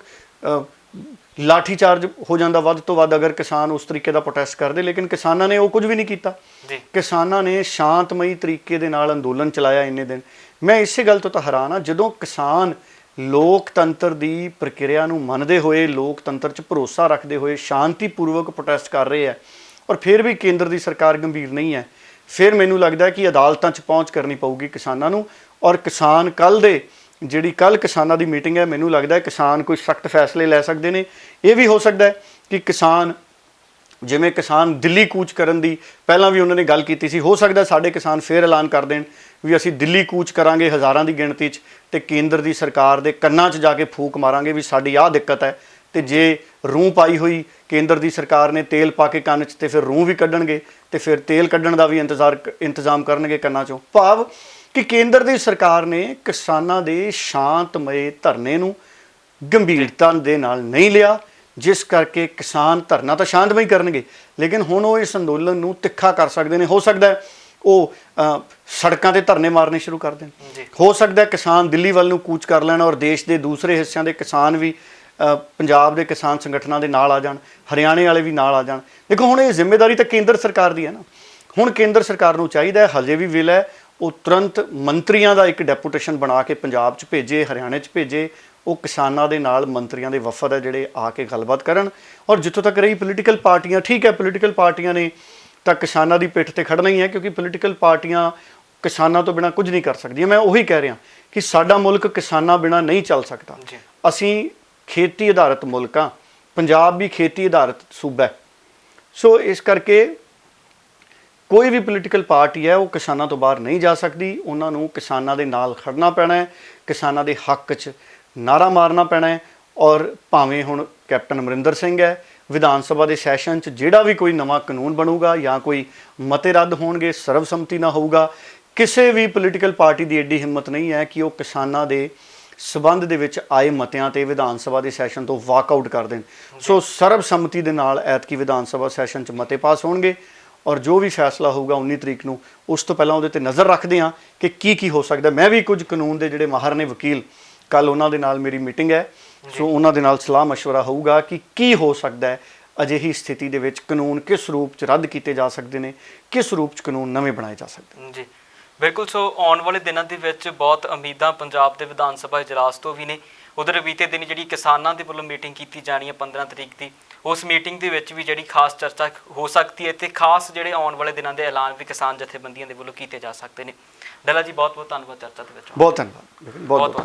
ਲਾਠੀ ਚਾਰਜ ਹੋ ਜਾਂਦਾ ਵੱਧ ਤੋਂ ਵੱਧ ਅਗਰ ਕਿਸਾਨ ਉਸ ਤਰੀਕੇ ਦਾ ਪ੍ਰੋਟੈਸਟ ਕਰਦੇ, ਲੇਕਿਨ ਕਿਸਾਨਾਂ ਨੇ ਉਹ ਕੁਝ ਵੀ ਨਹੀਂ ਕੀਤਾ ਜੀ। ਕਿਸਾਨਾਂ ਨੇ ਸ਼ਾਂਤਮਈ ਤਰੀਕੇ ਦੇ ਨਾਲ ਅੰਦੋਲਨ ਚਲਾਇਆ ਇੰਨੇ ਦਿਨ। ਮੈਂ ਇਸੇ ਗੱਲ ਤੋਂ ਤਾਂ ਹੈਰਾਨ ਹਾਂ, ਜਦੋਂ ਕਿਸਾਨ ਲੋਕਤੰਤਰ ਦੀ ਪ੍ਰਕਿਰਿਆ ਨੂੰ ਮੰਨਦੇ ਹੋਏ, ਲੋਕਤੰਤਰ 'ਚ ਭਰੋਸਾ ਰੱਖਦੇ ਹੋਏ ਸ਼ਾਂਤੀਪੂਰਵਕ ਪ੍ਰੋਟੈਸਟ ਕਰ ਰਹੇ ਹੈ ਔਰ ਫਿਰ ਵੀ ਕੇਂਦਰ ਦੀ ਸਰਕਾਰ ਗੰਭੀਰ ਨਹੀਂ ਹੈ, ਫਿਰ ਮੈਨੂੰ ਲੱਗਦਾ ਕਿ ਅਦਾਲਤਾਂ 'ਚ ਪਹੁੰਚ ਕਰਨੀ ਪਊਗੀ ਕਿਸਾਨਾਂ ਨੂੰ। ਔਰ ਕਿਸਾਨ ਜਿਹੜੀ ਕੱਲ ਕਿਸਾਨਾਂ ਦੀ ਮੀਟਿੰਗ ਹੈ, ਮੈਨੂੰ ਲੱਗਦਾ ਹੈ ਕਿਸਾਨ ਕੋਈ ਸਖਤ ਫੈਸਲੇ ਲੈ ਸਕਦੇ ਨੇ। ਇਹ ਵੀ ਹੋ ਸਕਦਾ ਹੈ ਕਿ ਕਿਸਾਨ, ਜਿਵੇਂ ਕਿਸਾਨ ਦਿੱਲੀ ਕੂਚ ਕਰਨ ਦੀ ਪਹਿਲਾਂ ਵੀ ਉਹਨਾਂ ਨੇ ਗੱਲ ਕੀਤੀ ਸੀ, ਹੋ ਸਕਦਾ ਸਾਡੇ ਕਿਸਾਨ ਫੇਰ ਐਲਾਨ ਕਰ ਦੇਣ ਵੀ ਅਸੀਂ ਦਿੱਲੀ ਕੂਚ ਕਰਾਂਗੇ ਹਜ਼ਾਰਾਂ ਦੀ ਗਿਣਤੀ 'ਚ, ਤੇ ਕੇਂਦਰ ਦੀ ਸਰਕਾਰ ਦੇ ਕੰਨਾਂ 'ਚ ਜਾ ਕੇ ਫੂਕ ਮਾਰਾਂਗੇ ਵੀ ਸਾਡੀ ਆਹ ਦਿੱਕਤ ਹੈ। ਤੇ ਜੇ ਰੂੰ ਪਾਈ ਹੋਈ ਕੇਂਦਰ ਦੀ ਸਰਕਾਰ ਨੇ ਤੇਲ ਪਾ ਕੇ ਕੰਨ 'ਚ, ਤੇ ਫਿਰ ਰੂੰ ਵੀ ਕੱਢਣਗੇ ਤੇ ਫਿਰ ਤੇਲ ਕੱਢਣ ਦਾ ਵੀ ਇੰਤਜ਼ਾਮ ਕਰਨਗੇ ਕੰਨਾਂ 'ਚੋਂ। ਭਾਵ ਕਿ ਕੇਂਦਰ ਦੀ ਸਰਕਾਰ ਨੇ ਕਿਸਾਨਾਂ ਦੇ ਸ਼ਾਂਤਮਈ ਧਰਨੇ ਨੂੰ ਗੰਭੀਰਤਾ ਦੇ ਨਾਲ ਨਹੀਂ ਲਿਆ, ਜਿਸ ਕਰਕੇ ਕਿਸਾਨ ਧਰਨਾ ਤਾਂ ਸ਼ਾਂਤਮਈ ਕਰਨਗੇ, ਲੇਕਿਨ ਹੁਣ ਉਹ ਇਸ ਅੰਦੋਲਨ ਨੂੰ ਤਿੱਖਾ ਕਰ ਸਕਦੇ ਨੇ। ਹੋ ਸਕਦਾ ਹੈ ਉਹ ਸੜਕਾਂ ਤੇ ਧਰਨੇ ਮਾਰਨੇ ਸ਼ੁਰੂ ਕਰ ਦੇਣ, ਹੋ ਸਕਦਾ ਹੈ ਕਿਸਾਨ ਦਿੱਲੀ ਵੱਲ ਨੂੰ ਕੂਚ ਕਰ ਲੈਣ ਔਰ ਦੇਸ਼ ਦੇ ਦੂਸਰੇ ਹਿੱਸਿਆਂ ਦੇ ਕਿਸਾਨ ਵੀ ਪੰਜਾਬ ਦੇ ਕਿਸਾਨ ਸੰਗਠਨਾਂ ਦੇ ਨਾਲ ਆ ਜਾਣ, ਹਰਿਆਣੇ ਵਾਲੇ ਵੀ ਨਾਲ ਆ ਜਾਣ। ਦੇਖੋ ਹੁਣ ਇਹ ਜ਼ਿੰਮੇਵਾਰੀ ਤਾਂ ਕੇਂਦਰ ਸਰਕਾਰ ਦੀ ਹੈ ਨਾ। ਹੁਣ ਕੇਂਦਰ ਸਰਕਾਰ ਨੂੰ ਚਾਹੀਦਾ ਹੈ, ਹਜੇ ਵੀ ਵੇਲਾ ਹੈ, ਉਹ ਤੁਰੰਤ ਮੰਤਰੀਆਂ ਦਾ ਇੱਕ ਡੈਪੂਟੇਸ਼ਨ ਬਣਾ ਕੇ ਪੰਜਾਬ 'ਚ ਭੇਜੇ, ਹਰਿਆਣੇ 'ਚ ਭੇਜੇ। ਉਹ ਕਿਸਾਨਾਂ ਦੇ ਨਾਲ ਮੰਤਰੀਆਂ ਦੇ ਵਫਦ ਹੈ ਜਿਹੜੇ ਆ ਕੇ ਗੱਲਬਾਤ ਕਰਨ। ਔਰ ਜਿੱਥੋਂ ਤੱਕ ਰਹੀ ਪੋਲੀਟੀਕਲ ਪਾਰਟੀਆਂ, ਠੀਕ ਹੈ, ਪੋਲੀਟੀਕਲ ਪਾਰਟੀਆਂ ਨੇ ਤਾਂ ਕਿਸਾਨਾਂ ਦੀ ਪਿੱਠ ਤੇ ਖੜਨਾ ਹੀ ਹੈ, ਕਿਉਂਕਿ ਪੋਲੀਟੀਕਲ ਪਾਰਟੀਆਂ ਕਿਸਾਨਾਂ ਤੋਂ ਬਿਨਾਂ ਕੁਝ ਨਹੀਂ ਕਰ ਸਕਦੀਆਂ। ਮੈਂ ਉਹੀ ਕਹਿ ਰਿਹਾ ਕਿ ਸਾਡਾ ਮੁਲਕ ਕਿਸਾਨਾਂ ਬਿਨਾਂ ਨਹੀਂ ਚੱਲ ਸਕਦਾ। ਅਸੀਂ ਖੇਤੀ ਆਧਾਰਿਤ ਮੁਲਕ ਹਾਂ, ਪੰਜਾਬ ਵੀ ਖੇਤੀ ਆਧਾਰਿਤ ਸੂਬਾ ਹੈ। ਸੋ ਇਸ ਕਰਕੇ ਕੋਈ ਵੀ ਪੋਲੀਟੀਕਲ ਪਾਰਟੀ ਹੈ ਉਹ ਕਿਸਾਨਾਂ ਤੋਂ ਬਾਹਰ ਨਹੀਂ ਜਾ ਸਕਦੀ। ਉਹਨਾਂ ਨੂੰ ਕਿਸਾਨਾਂ ਦੇ ਨਾਲ ਖੜਨਾ ਪੈਣਾ ਹੈ, ਕਿਸਾਨਾਂ ਦੇ ਹੱਕ 'ਚ ਨਾਰਾ ਮਾਰਨਾ ਪੈਣਾ ਹੈ। ਔਰ ਭਾਵੇਂ ਹੁਣ ਕੈਪਟਨ ਅਮਰਿੰਦਰ ਸਿੰਘ ਹੈ, ਵਿਧਾਨ ਸਭਾ ਦੇ ਸੈਸ਼ਨ 'ਚ ਜਿਹੜਾ ਵੀ ਕੋਈ ਨਵਾਂ ਕਾਨੂੰਨ ਬਣੂਗਾ ਜਾਂ ਕੋਈ ਮਤੇ ਰੱਦ ਹੋਣਗੇ, ਸਰਬਸੰਮਤੀ ਨਾਲ ਹੋਊਗਾ, ਕਿਸੇ ਵੀ ਪੋਲੀਟੀਕਲ ਪਾਰਟੀ ਦੀ ਐਡੀ ਹਿੰਮਤ ਨਹੀਂ ਹੈ ਕਿ ਉਹ ਕਿਸਾਨਾਂ ਦੇ ਸਬੰਧ ਦੇ ਵਿੱਚ ਆਏ ਮਤਿਆਂ ਤੇ ਵਿਧਾਨ ਸਭਾ ਦੇ ਸੈਸ਼ਨ ਤੋਂ ਵਾਕਆਊਟ ਕਰ ਦੇਣ। ਸੋ ਸਰਬਸੰਮਤੀ ਦੇ ਨਾਲ ਐਤਕੀ ਵਿਧਾਨ ਸਭਾ ਸੈਸ਼ਨ 'ਚ ਮਤੇ ਪਾਸ ਹੋਣਗੇ ਔਰ ਜੋ ਵੀ ਫੈਸਲਾ ਹੋਊਗਾ 19 ਤਰੀਕ ਨੂੰ, ਉਸ ਤੋਂ ਪਹਿਲਾਂ ਉਹਦੇ ਤੇ ਨਜ਼ਰ ਰੱਖਦੇ ਹਾਂ ਕਿ ਕੀ ਹੋ ਸਕਦਾ। ਮੈਂ ਵੀ ਕੁਝ ਕਾਨੂੰਨ ਦੇ ਜਿਹੜੇ ਮਾਹਰ ਨੇ ਵਕੀਲ, ਕੱਲ ਉਹਨਾਂ ਦੇ ਨਾਲ ਮੇਰੀ ਮੀਟਿੰਗ ਹੈ, ਸੋ ਉਹਨਾਂ ਦੇ ਨਾਲ ਸਲਾਹ ਮਸ਼ਵਰਾ ਹੋਊਗਾ ਕਿ ਕੀ ਹੋ ਸਕਦਾ ਹੈ ਅਜਿਹੀ ਸਥਿਤੀ ਦੇ ਵਿੱਚ, ਕਾਨੂੰਨ ਕਿਸ ਰੂਪ 'ਚ ਰੱਦ ਕੀਤੇ ਜਾ ਸਕਦੇ ਨੇ, ਕਿਸ ਰੂਪ 'ਚ ਕਾਨੂੰਨ ਨਵੇਂ ਬਣਾਏ ਜਾ ਸਕਦੇ। ਜੀ ਬਿਲਕੁਲ। ਸੋ ਆਉਣ ਵਾਲੇ ਦਿਨਾਂ ਦੇ ਵਿੱਚ ਬਹੁਤ ਉਮੀਦਾਂ ਪੰਜਾਬ ਦੇ ਵਿਧਾਨ ਸਭਾ ਇਜਲਾਸ ਤੋਂ ਵੀ ਨੇ। ਉਧਰ ਬੀਤੇ ਦਿਨ ਜਿਹੜੀ ਕਿਸਾਨਾਂ ਦੇ ਵੱਲੋਂ ਮੀਟਿੰਗ ਕੀਤੀ ਜਾਣੀ ਹੈ 15 ਤਰੀਕ ਦੀ, ਉਸ ਮੀਟਿੰਗ ਦੇ ਵਿੱਚ ਵੀ ਜਿਹੜੀ ਖਾਸ ਚਰਚਾ ਹੋ ਸਕਦੀ ਹੈ ਤੇ ਖਾਸ ਜਿਹੜੇ ਆਉਣ ਵਾਲੇ ਦਿਨਾਂ ਦੇ ਐਲਾਨ ਵੀ ਕਿਸਾਨ ਜਥੇਬੰਦੀਆਂ ਦੇ ਵੱਲੋਂ ਕੀਤੇ ਜਾ ਸਕਦੇ ਨੇ। ਡੱਲਾ ਜੀ ਬਹੁਤ ਬਹੁਤ ਧੰਨਵਾਦ ਚਰਚਾ ਦੇ ਵਿੱਚ। ਬਹੁਤ ਧੰਨਵਾਦ। ਬਹੁਤ